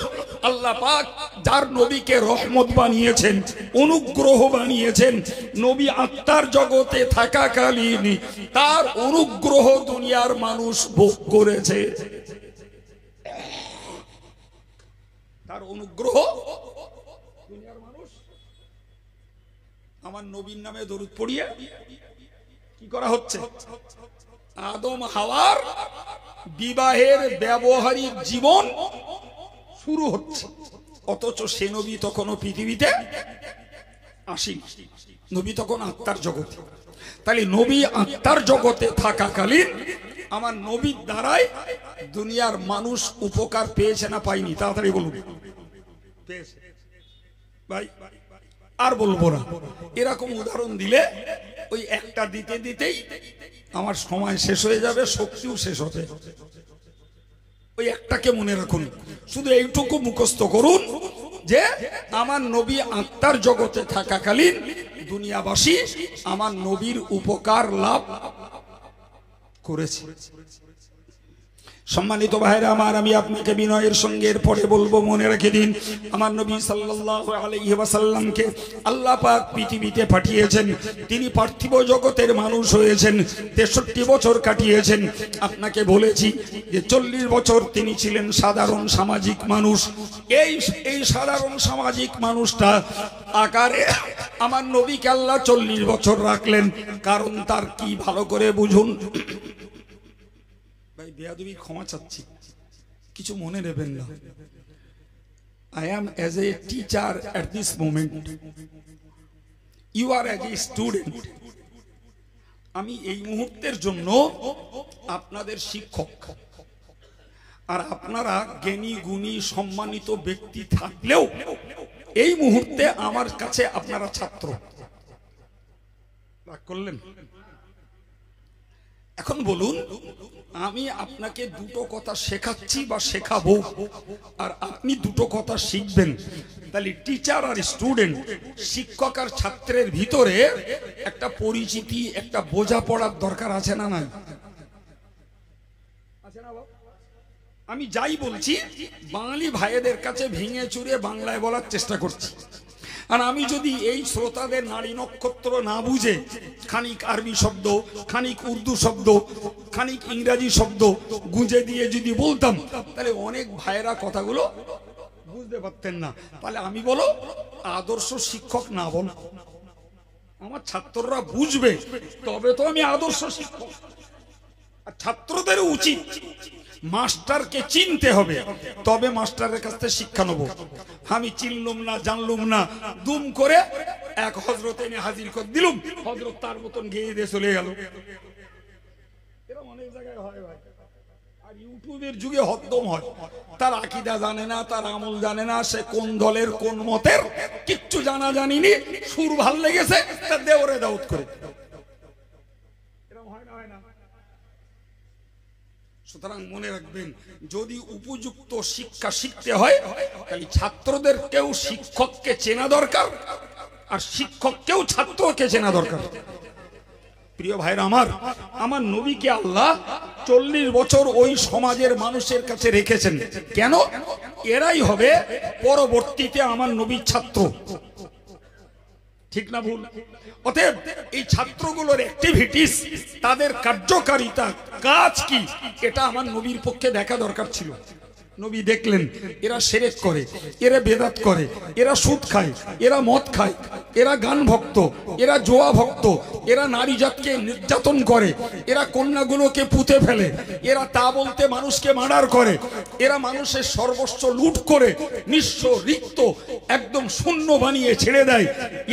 আল্লাহ পাক যার নবীকে রহমত বানিয়েছেন, অনুগ্রহ বানিয়েছেন। নবী আত্মার জগতে থাকাকালীন তার অনুগ্রহ দুনিয়ার মানুষ ভোগ করেছে, তার অনুগ্রহ দুনিয়ার মানুষ। আমার নবীর নামে দরুদ পড়িয়ে কি করা হচ্ছে? আদম হাওয়ার বিবাহের ব্যবহারিক জীবন শুরু হচ্ছে, অথচ সে নবী তখনও পৃথিবীতে আসেনি, নবী তখন আত্মার জগতে। তাহলে নবী আত্মার জগতে থাকাকালীন আমার নবীর দ্বারাই দুনিয়ার মানুষ উপকার পেয়েছে না পায়নি? তাড়াতাড়ি বলুন। পেয়েছে ভাই, আর বলবো না। এরকম উদাহরণ দিলে ওই একটা দিতে দিতেই আমার সময় শেষ হয়ে যাবে, শক্তিও শেষ হবে। ওই একটাকে মনে রাখুন, শুধু এইটুকু মুখস্থ করুন যে আমার নবী আত্মার জগতে থাকাকালীন দুনিয়াবাসী আমার নবীর উপকার লাভ করেছে। সম্মানিত ভাইরা আমার, আমি আপনাকে বিনয়ের সঙ্গে এরপরে বলবো, মনে রেখে দিন, আমার নবী সাল্লাল্লাহু আলাইহি ওয়াসাল্লামকে আল্লাহ পাক পৃথিবীতে পাঠিয়েছেন। তিনি পার্থিব জগতের মানুষ হয়েছেন, 63 বছর কাটিয়েছেন। আপনাকে বলেছি যে 40 বছর তিনি ছিলেন সাধারণ সামাজিক মানুষ। এই সাধারণ সামাজিক মানুষটা আকারে আমার নবীকে আল্লাহ 40 বছর রাখলেন, কারণ তার কি ভালো করে বুঝুন। ভাই বেয়াদবি ক্ষমা চাচ্ছি, কিছু মনে নেবেন না। I am as a teacher at this moment, you are as a student. আমি এই মুহূর্তের জন্য আপনাদের শিক্ষক। আর আপনারা জ্ঞানী গুণী সম্মানিত ব্যক্তি থাকলেও এই মুহূর্তে আমার কাছে আপনারা ছাত্র। রাগ করলেন? এখন বলুন, আমি আপনাকে দুটো কথা শেখাচ্ছি বা শেখাবো, আর আপনি দুটো কথা শিখবেন। তাহলে টিচার আর স্টুডেন্ট, শিক্ষক আর ছাত্রের ভিতরে একটা পরিচিতি, একটা বোঝাপড়ার দরকার আছে না নাই? আমি যাই বলছি বাঙালি ভাইদের কাছে ভেঙে চুরে বাংলায় বলার চেষ্টা করছি। আর আমি যদি এই শ্রোতাদের নারী নক্ষত্র না বুঝে খানিক আরবি শব্দ, খানিক উর্দু শব্দ, খানিক ইংরাজি শব্দ গুঁজে দিয়ে যদি বলতাম, তাহলে অনেক ভাইয়েরা কথাগুলো বুঝতে পারতেন না। তাহলে আমি বলো আদর্শ শিক্ষক না বল, আমার ছাত্ররা বুঝবে তবে তো আমি আদর্শ শিক্ষক। আর ছাত্রদের উচিত মাস্টারকে চিনতে হবে, তবে মাস্টারের কাছ থেকে শিক্ষা নেব। আমি চিনলুম না, জানলুম না, দুম করে এক হজরত এনে হাজির করে দিলুম, হজরত তার মতন গেয়ে দিয়ে চলে গেল। এরকম অনেক জায়গায় হয় ভাই। আর ইউটিউবের যুগে হদ্দম হয়, তার আকীদা জানে না, তার আমল জানে না, সে কোন দলের কোন মতের কিচ্ছু জানা জানিনি, সুর ভাল লেগেছে তার দেওরে দাউদ করে। সুতরাং মনে রাখবেন, যদি উপযুক্ত শিক্ষা শিখতে হয় তাহলে ছাত্রদেরকেও শিক্ষককে চেনা দরকার, আর শিক্ষককেও ছাত্রকে চেনা দরকার। প্রিয় ভাইরা আমার, আমার নবীকে আল্লাহ 40 বছর ওই সমাজের মানুষের কাছে রেখেছেন। কেন? এরাই হবে পরবর্তীতে আমার নবীর ছাত্র। ঠিক না ভুল? অতএব এই ছাত্রগুলোর অ্যাক্টিভিটিস, তাদের কার্যকারিতা, কাজ কি, এটা আমার নবীর পক্ষে দেখা দরকার ছিল। নবী দেখলেন এরা শিরক করে, এরা বেদাত করে, এরা সুদ খায়, এরা মদ খায়, এরা গান ভক্ত, এরা জোয়া ভক্ত, এরা নারী জাতকে নির্যাতন করে, এরা কন্যাগুলোকে পুঁতে ফেলে, এরা তা বলতে মানুষকে মার্ডার করে, এরা মানুষের সর্বস্ব লুট করে নিঃস্ব রিক্ত একদম শূন্য বানিয়ে ছেড়ে দেয়।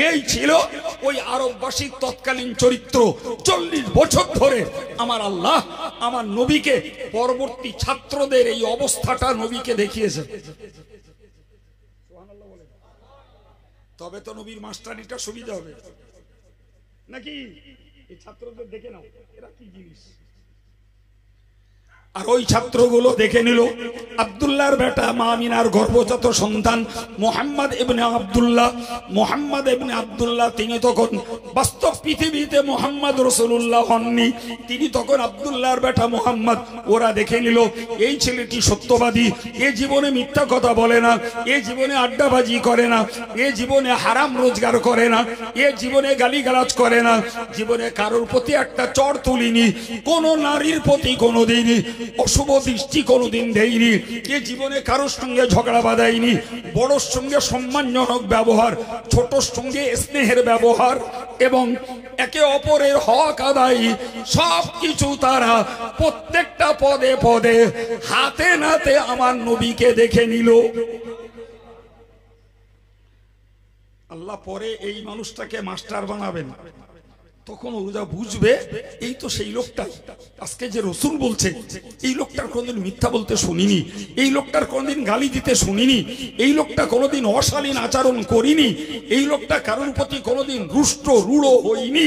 এই ছিল ওই আরববাসীর তৎকালীন চরিত্র। 40 বছর ধরে আমার আল্লাহ আমার নবীকে পরবর্তী ছাত্রদের এই অবস্থাটা নবীকে দেখিয়েছে। তবে তো নবীর মাস্টারিটা সুবিধা হবে নাকি? এই ছাত্রদের দেখে নাও এরা কি জিনিস। আর ওই ছাত্রগুলো দেখে নিল আব্দুল্লাহর বেটা মা আমিনার গর্ভজাত সন্তান মুহাম্মদ ইবনে আব্দুল্লাহ। মুহাম্মদ ইবনে আব্দুল্লাহ তিনি তখন বাস্তব পৃথিবীতে মুহাম্মদ রাসূলুল্লাহ হননি, তিনি তখন আব্দুল্লাহর বেটা মুহাম্মদ। ওরা দেখে নিল এই ছেলেটি সত্যবাদী, এ জীবনে মিথ্যা কথা বলে না, এ জীবনে আড্ডাবাজি করে না, এ জীবনে হারাম রোজগার করে না, এ জীবনে গালিগালাজ করে না, জীবনে কারোর প্রতি একটা চড় তুলিনি, কোন নারীর প্রতি কোনোদিনই অশুভ দৃষ্টি কোনোদিন দেয়নি, কে জীবনে কারোর সঙ্গে ঝগড়া বাঁধায়নি, বড়োর সঙ্গে সম্মানজনক ব্যবহার, ছোটর সঙ্গে স্নেহের ব্যবহার এবং একে অপরের হক আদায়, সবকিছু তারা প্রত্যেকটা পদে পদে হাতে নাতে আমার নবীকে দেখে নিল। আল্লাহ পরে এই মানুষটাকে মাস্টার বানাবেন, তখন ওরা বুঝবে এই তো সেই লোকটা আজকে যে রসুল বলছে, এই লোকটার কোনোদিন মিথ্যা বলতে শুনিনি, এই লোকটার কোনোদিন গালি দিতে শুনিনি, এই লোকটা কোনোদিন অশালীন আচরণ করিনি, এই লোকটা কারোর প্রতি কোনোদিন রুষ্ট রূঢ় হইনি,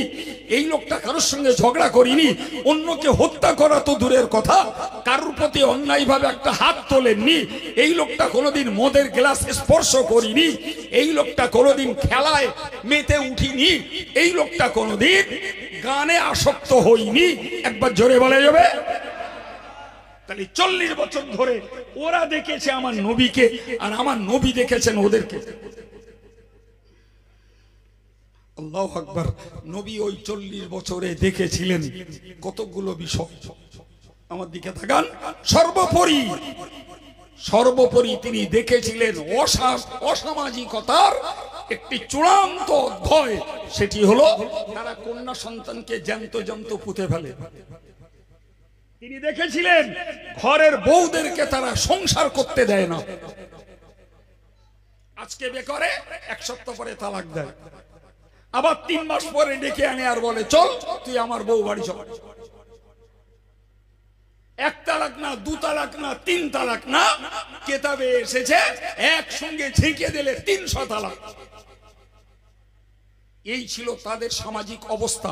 এই লোকটা কারোর সঙ্গে ঝগড়া করিনি, অন্যকে হত্যা করা তো দূরের কথা, কারোর প্রতি অন্যায়ভাবে একটা হাত তোলেননি, এই লোকটা কোনোদিন মদের গ্লাস স্পর্শ করিনি, এই লোকটা কোনোদিন খেলায় মেতে উঠিনি, এই লোকটা কোনোদিন গানে আসক্ত হইনি। একবার জোরে বলা যাবে? তাহলে 40 বছর ধরে ওরা দেখেছে আমার নবীকে, আর আমার নবী দেখেছেন ওদেরকে। আল্লাহু আকবার। নবী ওই 40 বছরে দেখেছিলেন কতগুলো বিষয়। আমার দিকে তাকান। সর্বোপরি তিনি দেখেছিলেন অসামাজিকতার একটি চূড়ান্ত অধ্যায়, সেটি হলো তারা কন্যা সন্তানকে জ্যান্ত জ্যান্ত পুঁতে ফেলে। তিনি দেখেছিলেন ঘরের বউদেরকে তারা সংসার করতে দেয় না, আজকে বিয়ে করে 1 সপ্তাহ পরে তালাক দেয়, আবার 3 মাস পরে ডেকে আনে আর বলে চল তুই আমার বউ বাড়ি চল। এক তালাক না, দু তালাক না, তিন তালাক না, কেতাবে এসেছে একসঙ্গে ঝেঁকে দিলে 300 তালাক। এই ছিল তাদের সামাজিক অবস্থা।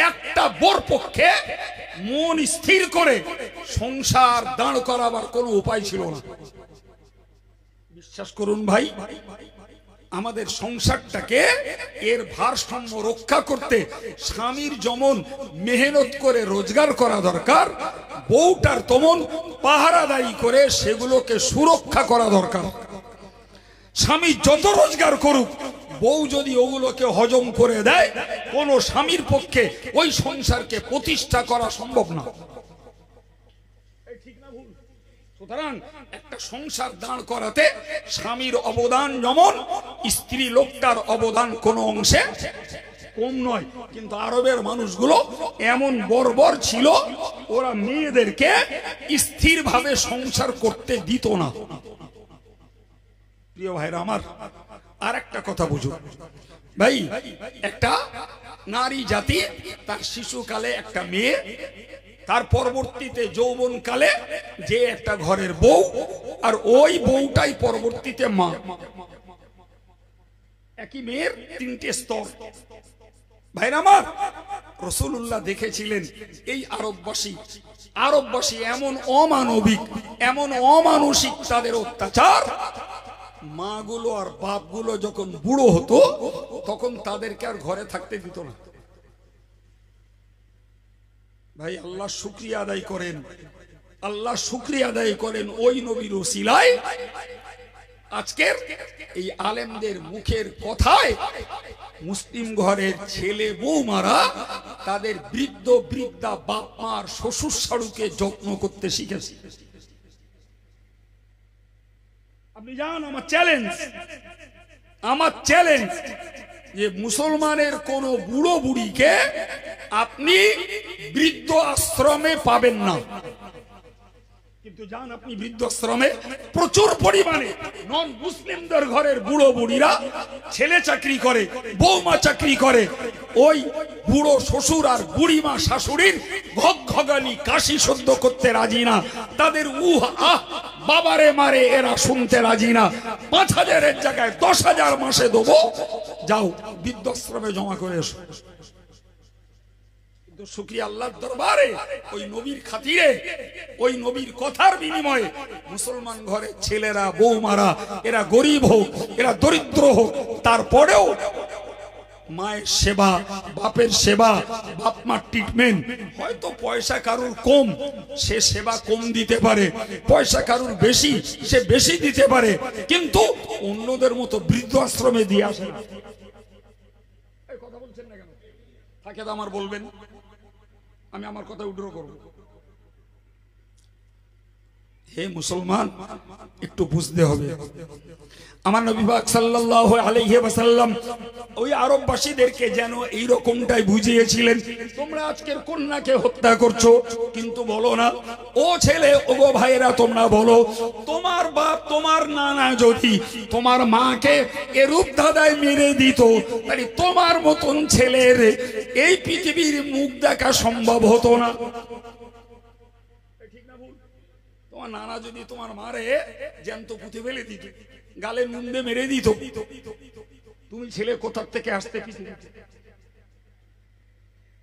একটা বর পক্ষে মন স্থির করে সংসার দাঁড় করাবার কোনো উপায় ছিল না। বিশ্বাস করুন ভাই, আমাদের সংসারটাকে এর ভারসাম্য রক্ষা করতে স্বামীর যেমন মেহনত করে রোজগার করা দরকার, বউটার তেমন পাহারাদারি করে সেগুলোকে সুরক্ষা করা দরকার। স্বামী যত রোজগার করুক, বউ যদি ওগুলোকে হজম করে দেয়, কোন স্বামীর পক্ষে ওই সংসারকে প্রতিষ্ঠা করা সম্ভব না। সুতরাং একটা সংসার দাঁড় করাতে স্বামীর অবদান যেমন, স্ত্রী লোকটার অবদান কোনো অংশে কম নয়। কিন্তু আরবের মানুষগুলো এমন বর্বর ছিল, ওরা মেয়েদেরকে স্থিরভাবে সংসার করতে দিত না। প্রিয় ভাইরা আমার, আর একটা কথা বুঝুন ভাই, একটা নারী জাতি তার শিশুকালে একটা মেয়ে, তার পরবর্তীতে যৌবন কালে যে একটা ঘরের বউ, আর ওই বউটাই পরবর্তীতে মা। একই মেয়ের 3টে স্তর। ভাইরা আমার, রাসূলুল্লাহ দেখেছিলেন এই আরববাসী এমন অমানবিক, এমন অমানসিক তাদের অত্যাচার, মাগুলো আর বাপগুলো যখন বুড়ো হতো তখন তাদেরকে আর ঘরে থাকতে দিত না। ভাই আল্লাহ শুকরিয়া আদায় করেন, আল্লাহ শুকরিয়া আদায় করেন ওই নবীর ওসিলায় আজকের এই আলেমদের মুখের কথায় মুসলিম ঘরের ছেলে বৌমারা তাদের বৃদ্ধ বৃদ্ধা বাপ মার শ্বশুর শাশুড়িকে যত্ন করতে শিখেছে। আপনি জান, আমার চ্যালেঞ্জ যে মুসলমানের কোন বুড়ো বুড়িকে আপনি বৃদ্ধ আশ্রমে পাবেন না। কিন্তু যান আপনি বৃদ্ধাশ্রমে, প্রচুর পরিমাণে নন মুসলিমদের ঘরের বুড়ো বুড়িরা ছেলে চাকরি করে, বৌমা চাকরি করে, ওই বুড়ো শ্বশুর আর বুড়িমা শাশুড়ির ঘগানি কাশি সহ্য করতে রাজি না। তাদের উহ আহ বাবারে মারে এরা শুনতে রাজি না। 5,000-এর জায়গায় 10,000 মাসে দেবো, যাও বৃদ্ধাশ্রমে জমা করে এসো। শুকরিয়া আল্লাহর দরবারে ওই নবীর খাতিরে, ওই নবীর কথার বিনিময়ে মুসলমান ঘরে ছেলেরা বৌমারা, এরা গরিব হোক, এরা দরিদ্র হোক, তারপরেও মায়ের সেবা, বাপের সেবা, বাপ মার ট্রিটমেন্ট, হয়তো পয়সা কারুর কম, সে সেবা কম দিতে পারে, পয়সা কারুর বেশি, সে বেশি দিতে পারে, কিন্তু অন্যদের মতো বৃদ্ধাশ্রমে দিয়ে আসে না। এই কথা বলছেন না কেন? থাকে তো আমার বলবেন, আমি আমার কথা উদ্র করব। হে মুসলমান, একটু বুঝতে হবে। আমার নবী পাক সাল্লাল্লাহু আলাইহি ওয়াসাল্লাম ওই আরববাসীদেরকে যেন এই রকমটাই বুঝিয়েছিলেন, তোমরা আজকের কন্যাকে হত্যা করছো, কিন্তু বলো না ও ছেলে, ও গো ভাইরা, তোমরা বলো তোমার বাপ তোমার নানা যদি তোমার মাকে এরূপ ধাঁধায় মেরে দিত, তাহলে তোমার মতন ছেলের এই পৃথিবীর মুখ দেখা সম্ভব হতো না। ঠিক না ভুল? তোমার নানা যদি তোমার মারে জ্যান্ত পুঁতে ফেলে দিত, গালে নুন দিয়ে মেরে দিত, তুমি ছেলে কোথার থেকে আসতে পৃথিবীতে?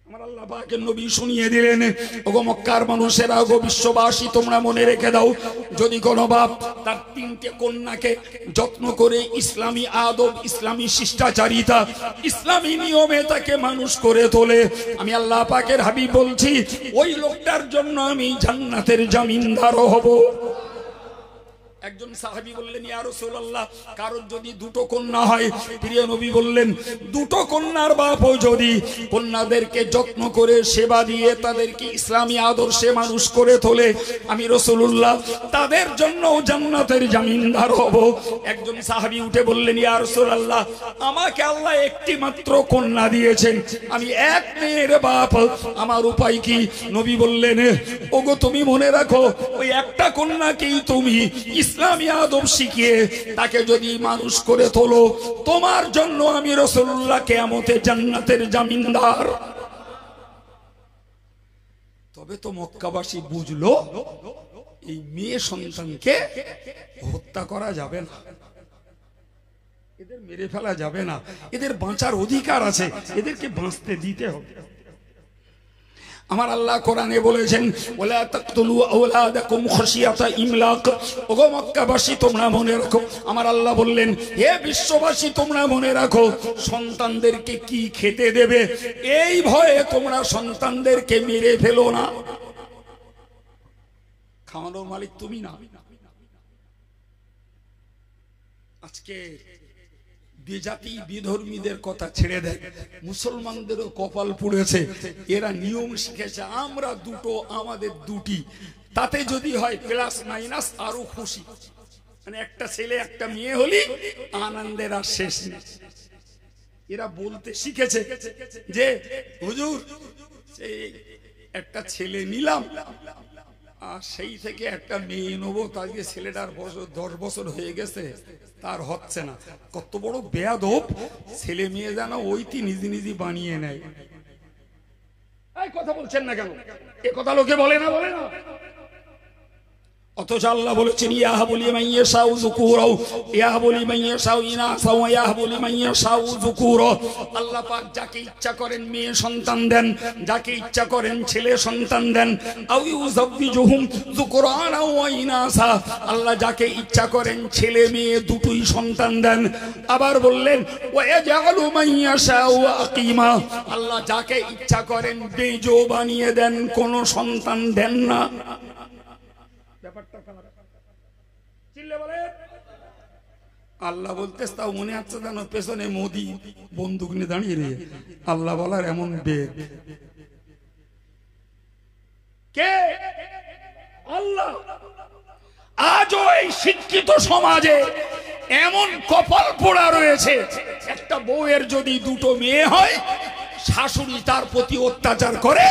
আমার আল্লাহ পাকের নবী শুনিয়ে দিলেন, ওগো মক্কার মানুষেরা, ওগো বিশ্ববাসী, তোমরা মনে রেখে দাও, যদি কোনো বাপ তার 3টে কন্যাকে যত্ন করে ইসলামী আদব, ইসলামী শিষ্টাচারিতা, ইসলামী নিয়মে তাকে মানুষ করে তোলে, আমি আল্লাহ পাকের হাবিব বলছি, ওই লোকটার জন্য আমি জান্নাতের জামিনদার হব। একজন সাহাবী বললেন, ইয়া রাসূলুল্লাহ, কারোর যদি 2টো কন্যা হয়, প্রিয় নবী বললেন, 2টো কন্যার বাপও যদি কন্যাদেরকে যত্ন করে সেবা দিয়ে তাদেরকে ইসলামী আদর্শে মানুষ করে তোলে, আমি রাসূলুল্লাহ তাদের জন্য জান্নাতের জামিনদার হব। একজন সাহাবী উঠে বললেন, ইয়া রাসূলুল্লাহ, আমাকে আল্লাহ একটি মাত্র কন্যা দিয়েছেন, আমি এক মেয়ের বাপ, আমার উপায় কি? নবী বললেন, ওগো তুমি মনে রাখো, ওই একটা কন্যাকেই তুমি ইসলামী আদব শিখিয়ে তাকে যদি মানুষ করে তোলো, তোমার জন্য আমি রাসূলুল্লাহ কিয়ামতে জান্নাতের জামিনদার। তবে তবে তো মক্কাবাসী বুঝলো এই মেয়ে সন্তানকে হত্যা করা যাবে না, এদের মেরে ফেলা যাবে না, এদের বাঁচার অধিকার আছে, এদেরকে বাঁচতে দিতে হবে। আমার আল্লাহ কোরআনে বলেছেন ওয়ালা তাকতুলু আওলাদাকুম খাশিয়াতা ইমলাক। ওগো মক্কাবাসী তোমরা মনে রাখো, আমার আল্লাহ বললেন হে বিশ্ববাসী তোমরা মনে রাখো, সন্তানদেরকে কি খেতে দেবে এই ভয়ে তোমরা সন্তানদেরকে মেরে ফেলো না। খাওয়ানোর মালিক তুমি না। আজকে বিজাতি বিধর্মীদের কথা ছেড়ে দেয়, মুসলমানদেরও কপাল পুড়েছে, এরা নিয়ম শিখেছে আমরা দুটো আমাদের দুটি, তাতে যদি হয় প্লাস মাইনাস আরো খুশি, মানে একটা ছেলে একটা মেয়ে হলি আনন্দের আর শেষ নেই। এরা বলতে শিখেছে যে হুজুর সেই একটা ছেলে নিলাম আর সেই থেকে একটা মেয়ে নেবো, তাকে ছেলেটার বছর 10 বছর হয়ে গেছে তার হচ্ছে না। কত বড় বেয়াদব ছেলে মেয়ে জানা ওইটি নিজে নিজে বানিয়ে নেয়। এই কথা বলছেন না কেন? এ কথা লোকে বলে না, বলে না। অথচ আল্লাহ বলেছেন ইয়াহাবু লিমান ইয়াশাউ যুকুরা ইয়াহাবু লিমান ইয়াশাউ ইনাসা ওয়া ইয়াহাবু লিমান ইয়াশাউ যুকুরা। আল্লাহ পাক যাকে ইচ্ছা করেন মেয়ে সন্তান দেন, যাকে ইচ্ছা করেন ছেলে সন্তান দেন। আও ইউযাব্বিজুহুম যুকুরানা ওয়া ইনাসা, আল্লাহ যাকে ইচ্ছা করেন ছেলে মেয়ে দুটোই সন্তান দেন। আবার বললেন ওয়া ইয়াজআলু মান ইয়াশাউ আকিমা, আল্লাহ যাকে ইচ্ছা করেন বেজো বানিয়ে দেন, কোনো সন্তান দেন না। আল্লাহ বলতে তাও মনে হচ্ছে জানো পেছনে মোদি বন্দুক নিয়ে দাঁড়িয়ে রে, আল্লাহ বলার এমন বেগ কে? আল্লাহ। আজও এই শিক্ষিত সমাজে এমন কপাল পোড়া রয়েছে, একটা বউয়ের যদি দুটো মেয়ে হয় শাশুড়ি তার প্রতি অত্যাচার করে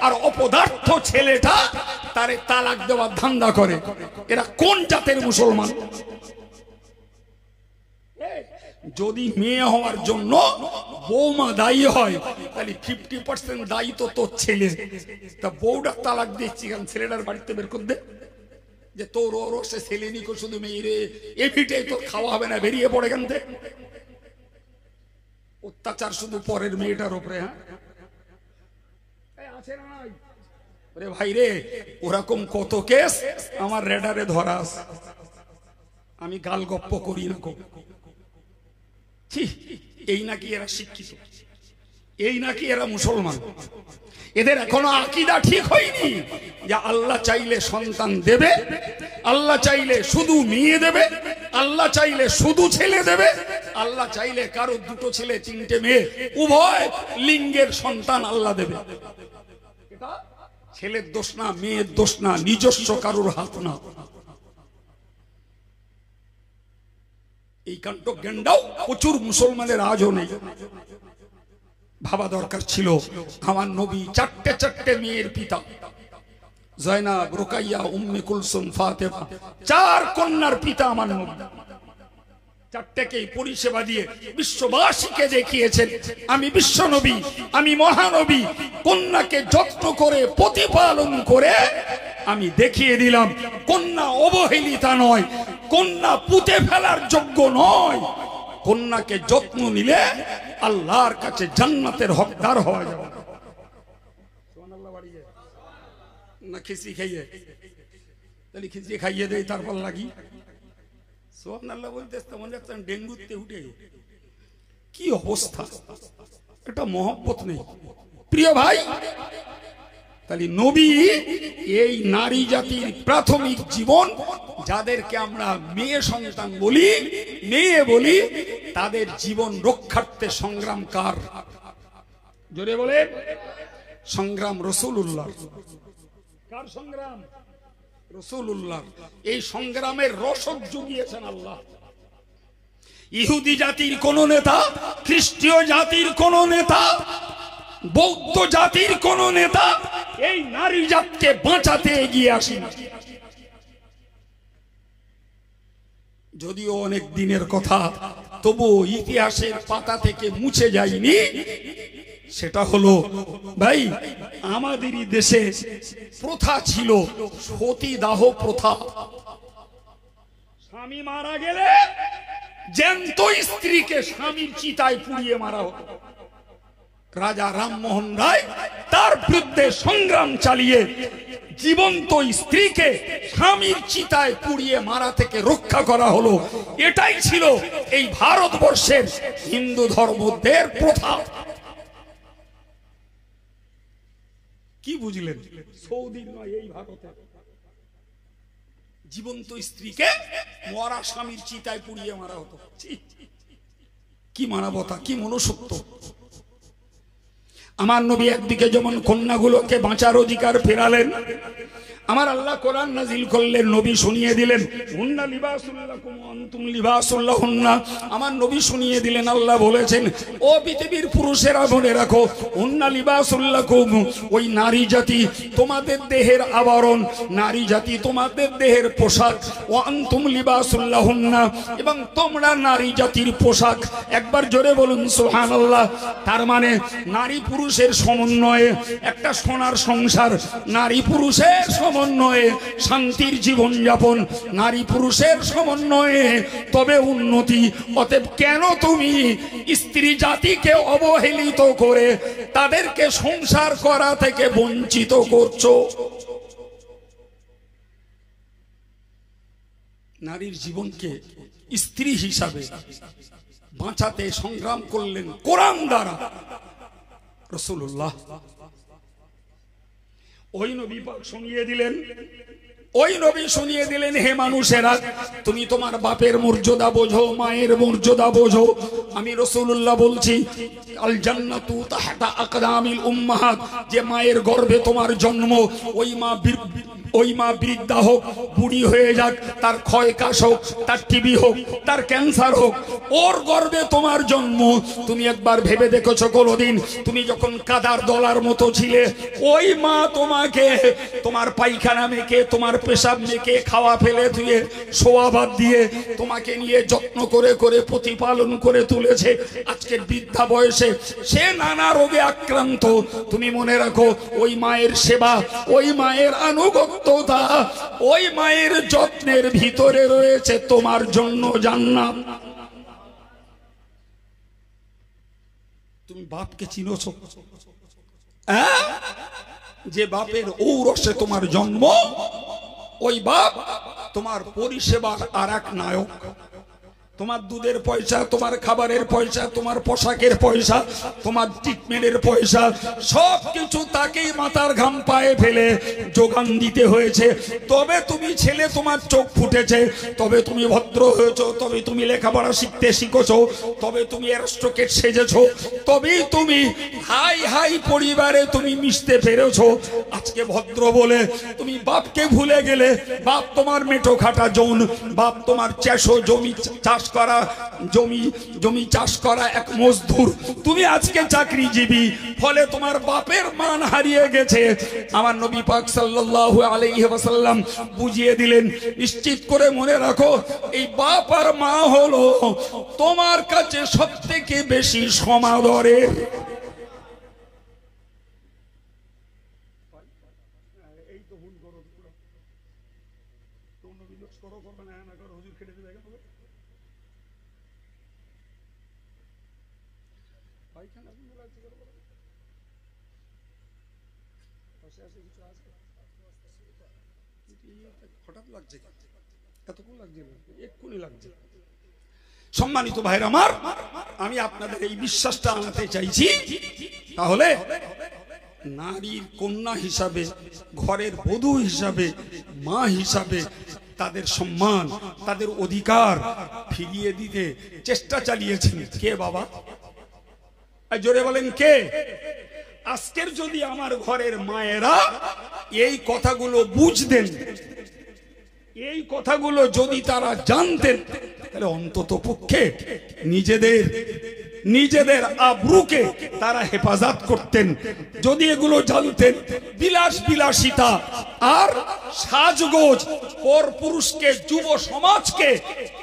আর অপদার্থ ছেলেটা তারে তালাক দেওয়ার ধান্দা করে। এরা কোন জাতের মুসলমান? যদি মেয়ে হওয়ার জন্য বৌমা দায়ী হয় তাহলে 50% দায়ী তো তোর ছেলে। তা বউটা তালাক দিচ্ছি কারণ ছেলেটার বাড়িতে বের করে দে, যে তোর ওর সে ছেলে নিকো শুধু মেয়ে রে, এপিটে তোর খাওয়া হবে না, বেরিয়ে পড়ে কেন? অত্যাচার শুধু পরের মেয়েটার উপরে। হ্যাঁ আছে না নাই? রে ভাই রে, ওরকম কত কেস আমার রেডারে ধরা, আমি গাল গপ্প করি না। এই নাকি এরা শিক্ষিত, এই নাকি এরা মুসলমান? এদের এখনো আকীদা ঠিক হয়নি যে আল্লাহ চাইলে সন্তান দেবে, আল্লাহ চাইলে শুধু মেয়ে দেবে, আল্লাহ চাইলে শুধু ছেলে দেবে, আল্লাহ চাইলে কারো দুটো ছেলে তিনটে মেয়ে উভয় লিঙ্গের সন্তান আল্লাহ দেবে। এটা ছেলের দোষ না, মেয়ের দোষ না, নিজস্ব কারোর হাত না। এই কাণ্ড জ্ঞানটাও প্রচুর মুসলমানের আজও নেই। ভাবা দরকার ছিল আমার নবী চারটে মেয়ের পিতা, জয়নাব, রুকাইয়া, উম্মে কুলসুম, ফাতেমা, 4 কন্যার পিতা আমার নবী। চারটেকেই পরিষেবা দিয়ে বিশ্ববাসীকে দেখিয়েছেন আমি বিশ্ব নবী, আমি মহানবী। কন্যাকে যত্ন করে প্রতিপালন করে আমি দেখিয়ে দিলাম কন্যা অবহেলিতা নয়, কন্যা পুঁতে ফেলার যোগ্য নয়। কন্যাকে যত্ন নিলে আল্লাহর কাছে জান্নাতের হকদার হওয়া যাবে। না খিচড়ি খাইয়ে, তাহলে খিচড়ি খাইয়ে দেয় তারপর লাগি সুবহানাল্লাহ বলতে মনে হচ্ছে ডেঙ্গুতে উঠে। কি অবস্থা, এটা মহব্বত নেই প্রিয় ভাই। তাহলে নবী এই নারী জাতির প্রাথমিক জীবন, যাদেরকে আমরা মেয়ে সন্তান বলি, মেয়ে বলি, তাদের জীবন রক্ষার্থে সংগ্রাম কার? জোরে বলে সংগ্রাম রাসূলুল্লাহ। কার সংগ্রাম? রাসূলুল্লাহ। এই সংগ্রামের রসদ জুগিয়েছেন আল্লাহ। ইহুদি জাতির কোন নেতা, খ্রিস্টীয় জাতির কোন নেতা, বৌদ্ধ জাতির কোন নেতা এই নারী জাতকে বাঁচাতে এগিয়ে আসেন। যদিও অনেক দিনের কথা, তবু ইতিহাসের পাতা থেকে মুছে যায়নি সেটা হলো ভাই আমাদেরই দেশে প্রথা ছিল সতীদাহ প্রথা। স্বামী মারা গেলে জ্যান্ত স্ত্রীকে স্বামীর চিতায় পুড়িয়ে মারা হতো। রাজা রামমোহন রায় তার বিরুদ্ধে সংগ্রাম চালিয়ে জীবন্ত স্ত্রীকে স্বামীর চিতায় পুড়িয়ে মারা থেকে রক্ষা করা হলো। এটাই ছিল এই ভারতবর্ষের হিন্দু ধর্মদের প্রথা। কি বুঝলেন? সৌদির নয়, এই ভারতে জীবন্ত স্ত্রীকে মরা স্বামীর চিতায় পুড়িয়ে মারা হতো। কি মানবতা, কি মনুষ্যত্ব! আমার নবী একদিকে যেমন কন্যাগুলোকে বাঁচার অধিকার ফেরালেন, আমার আল্লাহ কোরআন নাজিল করলেন, নবী শুনিয়ে দিলেন হুন্না লিবাসুল লাকুম ওয়া আনতুম লিবাসুল লাহুন্না। আমার নবী শুনিয়ে দিলেন, আল্লাহ বলেছেন ও পৃথিবীর পুরুষেরা মনে রাখো, হুন্না লিবাসুল লাকুম, ওই নারী জাতি তোমাদের দেহের আবরণ, নারী জাতি তোমাদের দেহের পোশাক, ওয়া আনতুম লিবাসুল লাহুন্না, এবং তোমরা নারী জাতির পোশাক। একবার জোরে বলুন সুবহানাল্লাহ। তার মানে নারী পুরুষের সমন্বয়ে একটা সোনার সংসার, নারী পুরুষের সমন্বয়ে শান্তির জীবন যাপন, নারী পুরুষের সমন্বয়ে তবে উন্নতি। অতএব কেন তুমি স্ত্রী জাতিকে অবহেলিত করে তাদেরকে সংসার করা থেকে বঞ্চিত করছো? নারীর জীবনকে স্ত্রী হিসাবে বাঁচাতে সংগ্রাম করলেন কোরআন দ্বারা রাসূলুল্লাহ। ওই নবী পাক শুনিয়ে দিলেন, ওই নবী শুনিয়ে দিলেন, হে মানুষেরা, তুমি তোমার বাপের মর্যাদা বোঝো, মায়ের মর্যাদা বোঝো। আমি রাসূলুল্লাহ বলছি, আল জান্নাতু তাহতা আকদামিল উম্মাহাত, যে মায়ের গর্ভে তোমার জন্ম, ওই মা বৃদ্ধা হোক, বুড়ি হয়ে যাক, তার ক্ষয় কাশ হোক, তার টিবি হোক, তার ক্যান্সার হোক, ওর গর্ভে তোমার জন্ম। তুমি একবার ভেবে দেখেছো কোনোদিন তুমি যখন কাদার দলার মতো ছিলে, ওই মা তোমাকে তোমার পায়খানা মেখে, তোমার পেশাব মেখে, খাওয়া ফেলে ধুয়ে, শোয়া বাদ দিয়ে তোমাকে নিয়ে যত্ন করে করে প্রতিপালন করে তুলেছে। আজকের বৃদ্ধা বয়সে সে নানা রোগে আক্রান্ত। তুমি মনে রাখো, ওই মায়ের সেবা, ওই মায়ের আনুগত্য, ওই মায়ের যত্নের ভিতরে রয়েছে তোমার জন্য জান্নাত। তুমি বাপকে চিনোছো? যে বাপের ঔরসে তোমার জন্ম, ওই বাপ তোমার পরিষেবার আর এক নায়ক। তোমার দুধের পয়সা, তোমার খাবারের পয়সা, তোমার পোশাকের পয়সা, তোমার ট্রিটমেন্টের পয়সা, সব কিছু তাকেই মাথার ঘাম পায়ে ফেলে যোগান দিতে হয়েছে। তবে তুমি ছেলে, তোমার চোখ ফুটেছে, তবে তুমি ভদ্র হয়েছো, তবে তুমি লেখাপড়া শিখতে শিখেছো, তবে তুমি অ্যারিস্টোক্রেট সেজেছো, তবেই তুমি হাই হাই পরিবারে তুমি মিশতে পেরেছো। আজকে ভদ্র বলে তুমি বাপকে ভুলে গেলে। বাপ তোমার মেটো খাটা জোন, বাপ তোমার চাষো জমি চাষ করা, জমি চাষ করা এক মজদুর। তুমি আজকে চাকরিজীবী, ফলে তোমার বাপের মান হারিয়ে গেছে। আমার নবী পাক সাল্লাল্লাহু আলাইহি ওয়াসাল্লাম বুঝিয়ে দিলেন, নিশ্চিত করে মনে রাখো, এই বাপ আর মা হলো তোমার কাছে সবথেকে বেশি সমাদরের। সম্মানিত ভাইরা আমার, আমি আপনাদের এই বিশ্বাসটা আনতে চাইছি। তাহলে নারীর কন্যা হিসাবে, ঘরের বধূ হিসাবে, মা হিসাবে তাদের সম্মান, তাদের অধিকার ফিরিয়ে দিতে চেষ্টা চালিয়েছেন কে বাবা? জোরে বলেন কে? আজকের যদি আমার ঘরের মায়েরা এই কথাগুলো বুঝতেন, এই কথাগুলো যদি তারা জানতেন, তাহলে অন্তত পক্ষে নিজেদের আবরুকে তারা হেফাজত করতেন। যদি এগুলো জানতেন, বিলাসিতা আর সাজগোজ পর পুরুষকে, যুব সমাজকে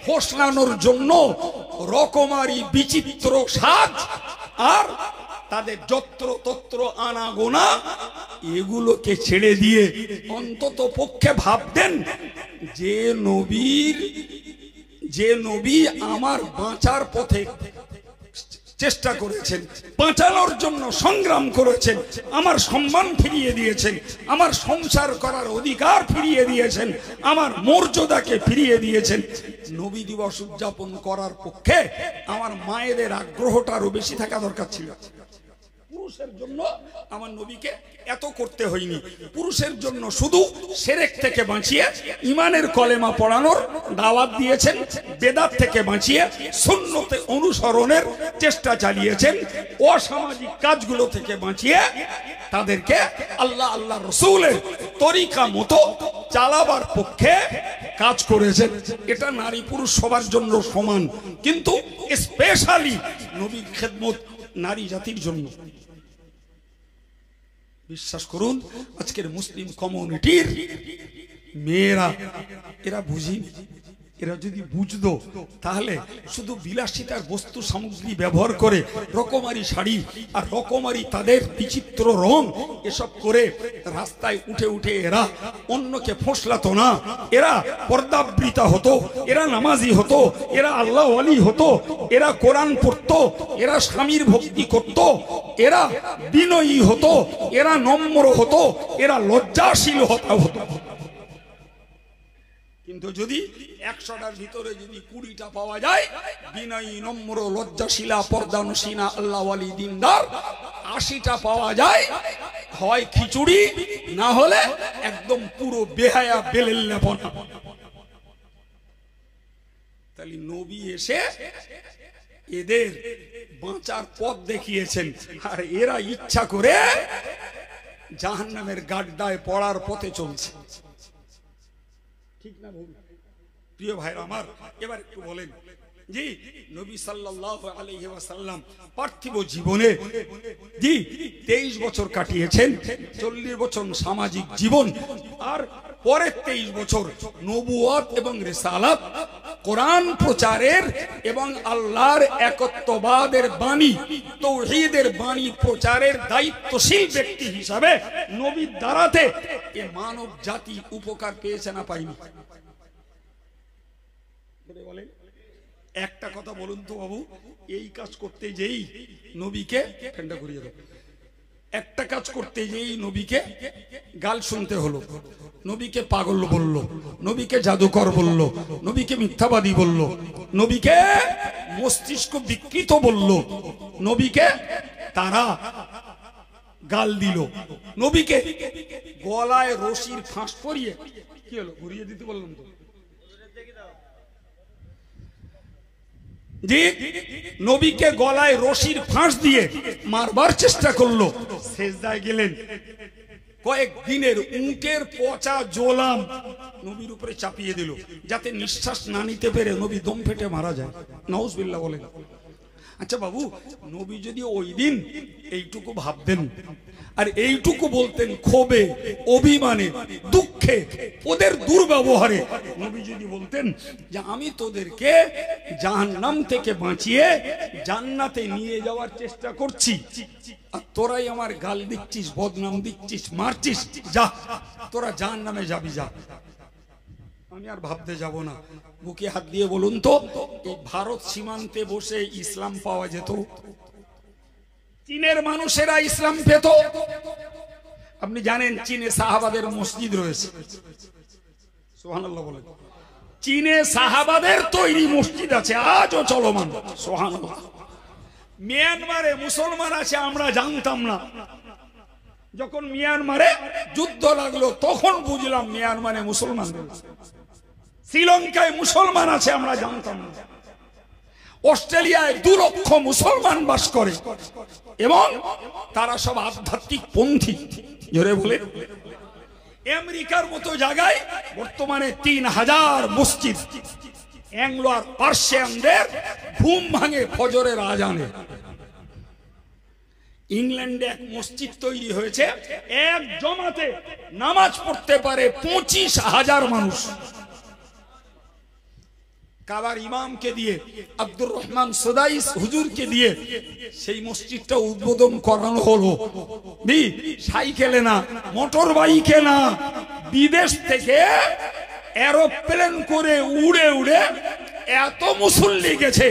ফোসলানোর জন্য রকমারি বিচিত্র সাজ আর তাদের যত্র তত্র আনাগোনা এগুলোকে ছেড়ে দিয়ে অন্তত পক্ষে ভাবতেন যে নবী আমার বাঁচার পথে চেষ্টা করেছেন, বাঁচানোর জন্য সংগ্রাম করেছেন, আমার সম্মান ফিরিয়ে দিয়েছেন, আমার সংসার করার অধিকার ফিরিয়ে দিয়েছেন, আমার মর্যাদাকে ফিরিয়ে দিয়েছেন, নবী দিবস উদযাপন করার পক্ষে আমার মায়েদের আগ্রহটা আরো বেশি থাকা দরকার ছিল। পুরুষের জন্য আমার নবীকে এত করতে হয়নি। পুরুষের জন্য শুধু শিরক থেকে বাঁচিয়ে ঈমানের কলেমা পড়ানোর দাওয়াত দিয়েছেন, বেদাত থেকে বাঁচিয়ে সুন্নতে অনুসরণের চেষ্টা চালিয়েছেন, অসামাজিক কাজগুলো থেকে বাঁচিয়ে তাদেরকে আল্লাহ আল্লাহ রাসূলের তরিকা মতো চালাবার পক্ষে কাজ করেছেন। এটা নারী পুরুষ সবার জন্য সমান, কিন্তু স্পেশালি নবীর খেদমত নারী জাতির জন্য। বিশ্বাস করুন, আজকের মুসলিম কমিউনিটির মেয়েরা এরা বুঝিনি। এরা যদি বুঝতো তাহলে শুধু বিলাসিতার বস্তু সামগ্রী ব্যবহার করে রকমারি শাড়ি আর রকমারি তাদের বিচিত্র রং এসব করে রাস্তায় উঠে উঠে এরা অন্যকে ফোঁসলাতো না। এরা পর্দাবৃতা হতো, এরা নামাজি হতো, এরা আল্লাহ ওয়ালি হতো, এরা কোরআন পড়তো, এরা স্বামীর ভক্তি করত, এরা বিনয়ী হতো, এরা নম্র হতো, এরা লজ্জাশীল হতো। কিন্তু যদি 100টার ভিতরে যদি 20টা পাওয়া যায় বিনয়ী নম্র লজ্জাশীলা পর্দানসীনা আল্লাহওয়ালি দিনদার, 80টা পাওয়া যায় হয় খিচুড়ি, না হলে একদম পুরো বেহায়া বেলেল্লাপনা। তাহলে নবী এসে এদের বাঁচার পথ দেখিয়েছেন, আর এরা ইচ্ছা করে জাহান্নামের গাড্ডায় পড়ার পথে চলছে। ঠিক না প্রিয় ভাইরা আমার? এবার একটু বলেন, জি নবী সাল্লাল্লাহু আলাইহি ওয়াসাল্লাম পার্থিব জীবনে জি 23 বছর কাটিয়েছেন, 40 বছর সামাজিক জীবন, আর পরের 23 বছর নবুয়ত এবং রিসালাত, কোরআন প্রচারের এবং আল্লাহর একত্ববাদের বাণী, তাওহীদের বাণী প্রচারের দায়িত্বশীল ব্যক্তি হিসাবে নবীর দ্বারাতে এ মানব জাতি উপকার পেয়েছে না পায়নি? বলেন একটা কথা বলুন তো বাবু, এই কাজ করতে যেই নবীকে ঠান্ডা করিয়ে দাও, একটা কাজ করতে যেই নবীকে গাল শুনতে হলো, নবীকে পাগল বলল, নবীকে জাদুকর বলল, নবীকে মিথ্যাবাদী বলল, নবীকে মস্তিষ্ক বিকৃত বলল, নবীকে তারা গাল দিল, নবীকে গলায় রশির ফাঁস পরিয়ে কি হলো ঘুরিয়ে দিতে বললাম তো জি, নবীকে গলায় রশির ফাঁস দিয়ে মারবার চেষ্টা করলো, সেজদায় গেলেন, কয়েকদিনের উটের পচা জোলাম নবীর উপরে চাপিয়ে দিল যাতে নিঃশ্বাস না নিতে পেরে নবী দম ফেটে মারা যায়। নাউজুবিল্লাহ বলেন। আচ্ছা বাবু, নবী যদি ওই দিন এইটুকু ভাবতেন আর এইটুকু বলতেন ক্ষোভে, অভিমানে, দুঃখে, ওদের দুর্ব্যবহারে, নবী যদি বলতেন যে আমি তোদেরকে জাহান্নাম থেকে বাঁচিয়ে জান্নাতে নিয়ে যাওয়ার চেষ্টা করছি, আর তোরাই আমার গাল দিচ্ছিস, বদনাম দিচ্ছিস, মারছিস, যা তোরা জাহান্নামে যাবি, যা, আমি আর ভাবতে যাব না। বুকে হাত দিয়ে বলুন তো, এই ভারত সীমান্তে বসে ইসলাম পাওয়া যেত? চীনের মানুষেরা ইসলাম পেত? আপনি জানেন চীনে সাহাবাদের মসজিদ রয়েছে, সুবহানাল্লাহ বলেন। চীনে সাহাবাদের তৈরি মসজিদ আছে, আজও চলমান, সুবহানাল্লাহ। মিয়ানমারে মুসলমান আছে, আমরা জানতাম না। যখন মিয়ানমারে যুদ্ধ লাগলো তখন বুঝলাম মিয়ানমারে মুসলমান। শ্রীলঙ্কায় মুসলমান আছে, আমরা জানতাম না। অস্ট্রেলিয়ায় 2 লক্ষ মুসলমান বাস করে এবং তারা সব আধ্যাত্মিক পন্থী, জোরে বলে। আমেরিকার মতো জায়গায় বর্তমানে 3000 মসজিদ। অ্যাংলো আর পার্সিয়ানদের ঘুম ভাঙে ফজরের আজানে। ইংল্যান্ডে এক মসজিদ তৈরি হয়েছে, এক জমাতে নামাজ পড়তে পারে 25,000 মানুষ। কাবার ইমামকে দিয়ে, আব্দুর রহমান সুদাইস হুজুরকে দিয়ে সেই মসজিদটা উদ্বোধন করানো হলো। সাইকেলে না, মোটর বাইকে না, বিদেশ থেকে এরোপ্লেন করে উড়ে উড়ে এত মুসল্লি গেছে,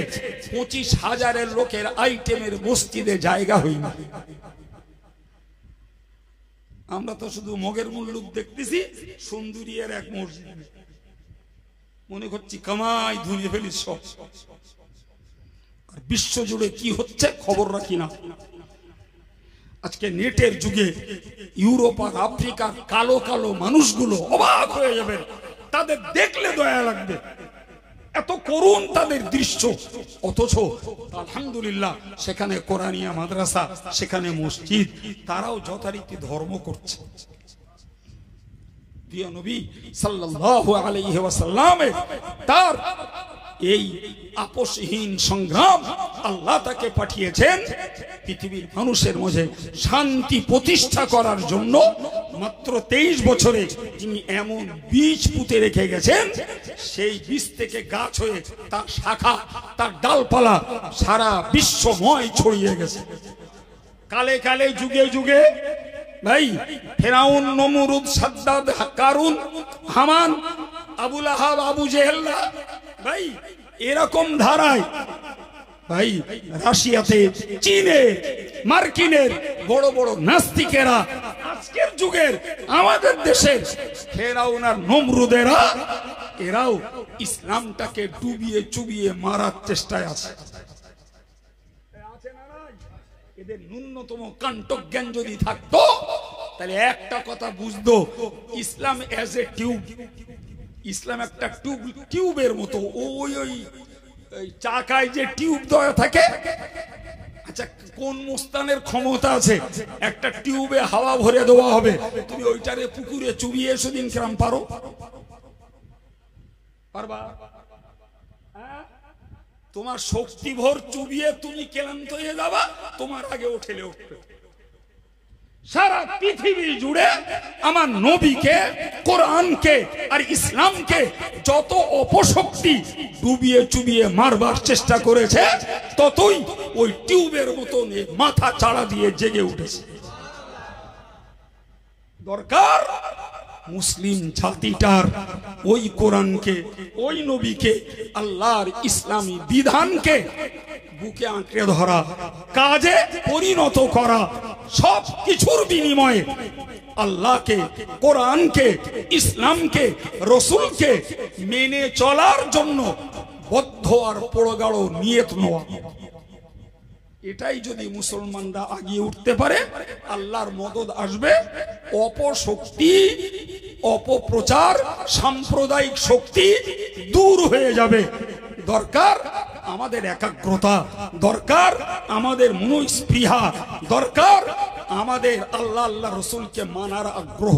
25,000 লোকের আইটেমের মসজিদে জায়গা হইনি। আমরা তো শুধু মগের মুল্লুক দেখতেছি সুন্দরিয়ার এক মসজিদ, মনে করছি কামাই ধুয়ে ফেলিস সব। আর বিশ্ব জুড়ে কি হচ্ছে খবর রাখি না। আজকে নেটের যুগে ইউরোপ আর আফ্রিকার কালো কালো মানুষগুলো অবাক হয়ে যাবে, তাদের দেখলে দয়া লাগবে, এত করুণ তাদের দৃশ্য। অথচ আলহামদুলিল্লাহ সেখানে কোরআনিয়া মাদ্রাসা, সেখানে মসজিদ, তারাও যথারীতি ধর্ম করছে। প্রিয় নবী সাল্লাল্লাহু আলাইহি ওয়াসাল্লামের তার এই আপোষহীন সংগ্রাম, আল্লাহ তাকে পাঠিয়েছেন পৃথিবীর মানুষের মাঝে শান্তি প্রতিষ্ঠা করার জন্য। মাত্র 23 বছরে তিনি এমন বীজ পুঁতে রেখে গেছেন, সেই বীজ থেকে গাছ হয়ে তার শাখা, তার ডালপালা সারা বিশ্বময় ছড়িয়ে গেছে। কালে কালে যুগে যুগে ভাই ফেরাউন, নমরুদ, সাদ্দাদ, কারুন, হামান, আবু লাহাব, আবু জেহেল্লা, ভাই এরকম ধারায় ভাই রাশিয়াতে, চীনে, মার্কিনের বড় বড় নাস্তিকেরা, আজকের যুগের আমাদের দেশের ফেরাউন আর নমরুদেরা, এরাও ইসলামটাকে ডুবিয়ে চুবিয়ে মারার চেষ্টায় আছে। এদের ন্যূনতম কাণ্ঠজ্ঞান যদি থাকতো তাহলে একটা কথা বুঝতো, ইসলাম এজ এ টিউব, ইসলাম একটা টিউবের মতো। ওই ওই চাকায় যে টিউব দেওয়া থাকে, আচ্ছা কোন মুস্তানের ক্ষমতা আছে একটা টিউবে হাওয়া ভরে দেওয়া হবে, তুমি ওইটারে পুকুরে চুবিয়ে সেদিন কিরাম পারো? পারবা? তোমার শক্তি ভর চুবিয়ে তুমি ক্লান্ত হয়ে যাবা, তোমার আগে ঠেলে উঠবে। সারা পৃথিবী জুড়ে আমার নবীকে, কোরআনকে আর ইসলামকে যত অপশক্তি ডুবিয়ে চুবিয়ে মারবার চেষ্টা করেছে, ততই ওই টিউবের মতন মাথা চাড়া দিয়ে জেগে উঠেছে। দরকার মুসলিম জাতিটার ওই কোরআনকে, ওই নবীকে, আল্লাহর ইসলামী বিধানকে বুকে আঁকড়ে ধরা, কাজে পরিণত করা, সব কিছুর বিনিময়ে আল্লাহকে, কোরআনকে, ইসলামকে, রসুলকে মেনে চলার জন্য বদ্ধ আর প্রগাঢ় নিয়ত নেওয়া। এটাই যদি মুসলমানরা আগিয়ে উঠতে পারে, আল্লাহর মদদ আসবে। অপশক্তি, অপপ্রচার, সাম্প্রদায়িক শক্তি দূর হয়ে যাবে। দরকার আমাদের একাগ্রতা, দরকার আমাদের মনোস্পৃহা, দরকার আমাদের আল্লাহ আল্লাহ রসুলকে মানার আগ্রহ।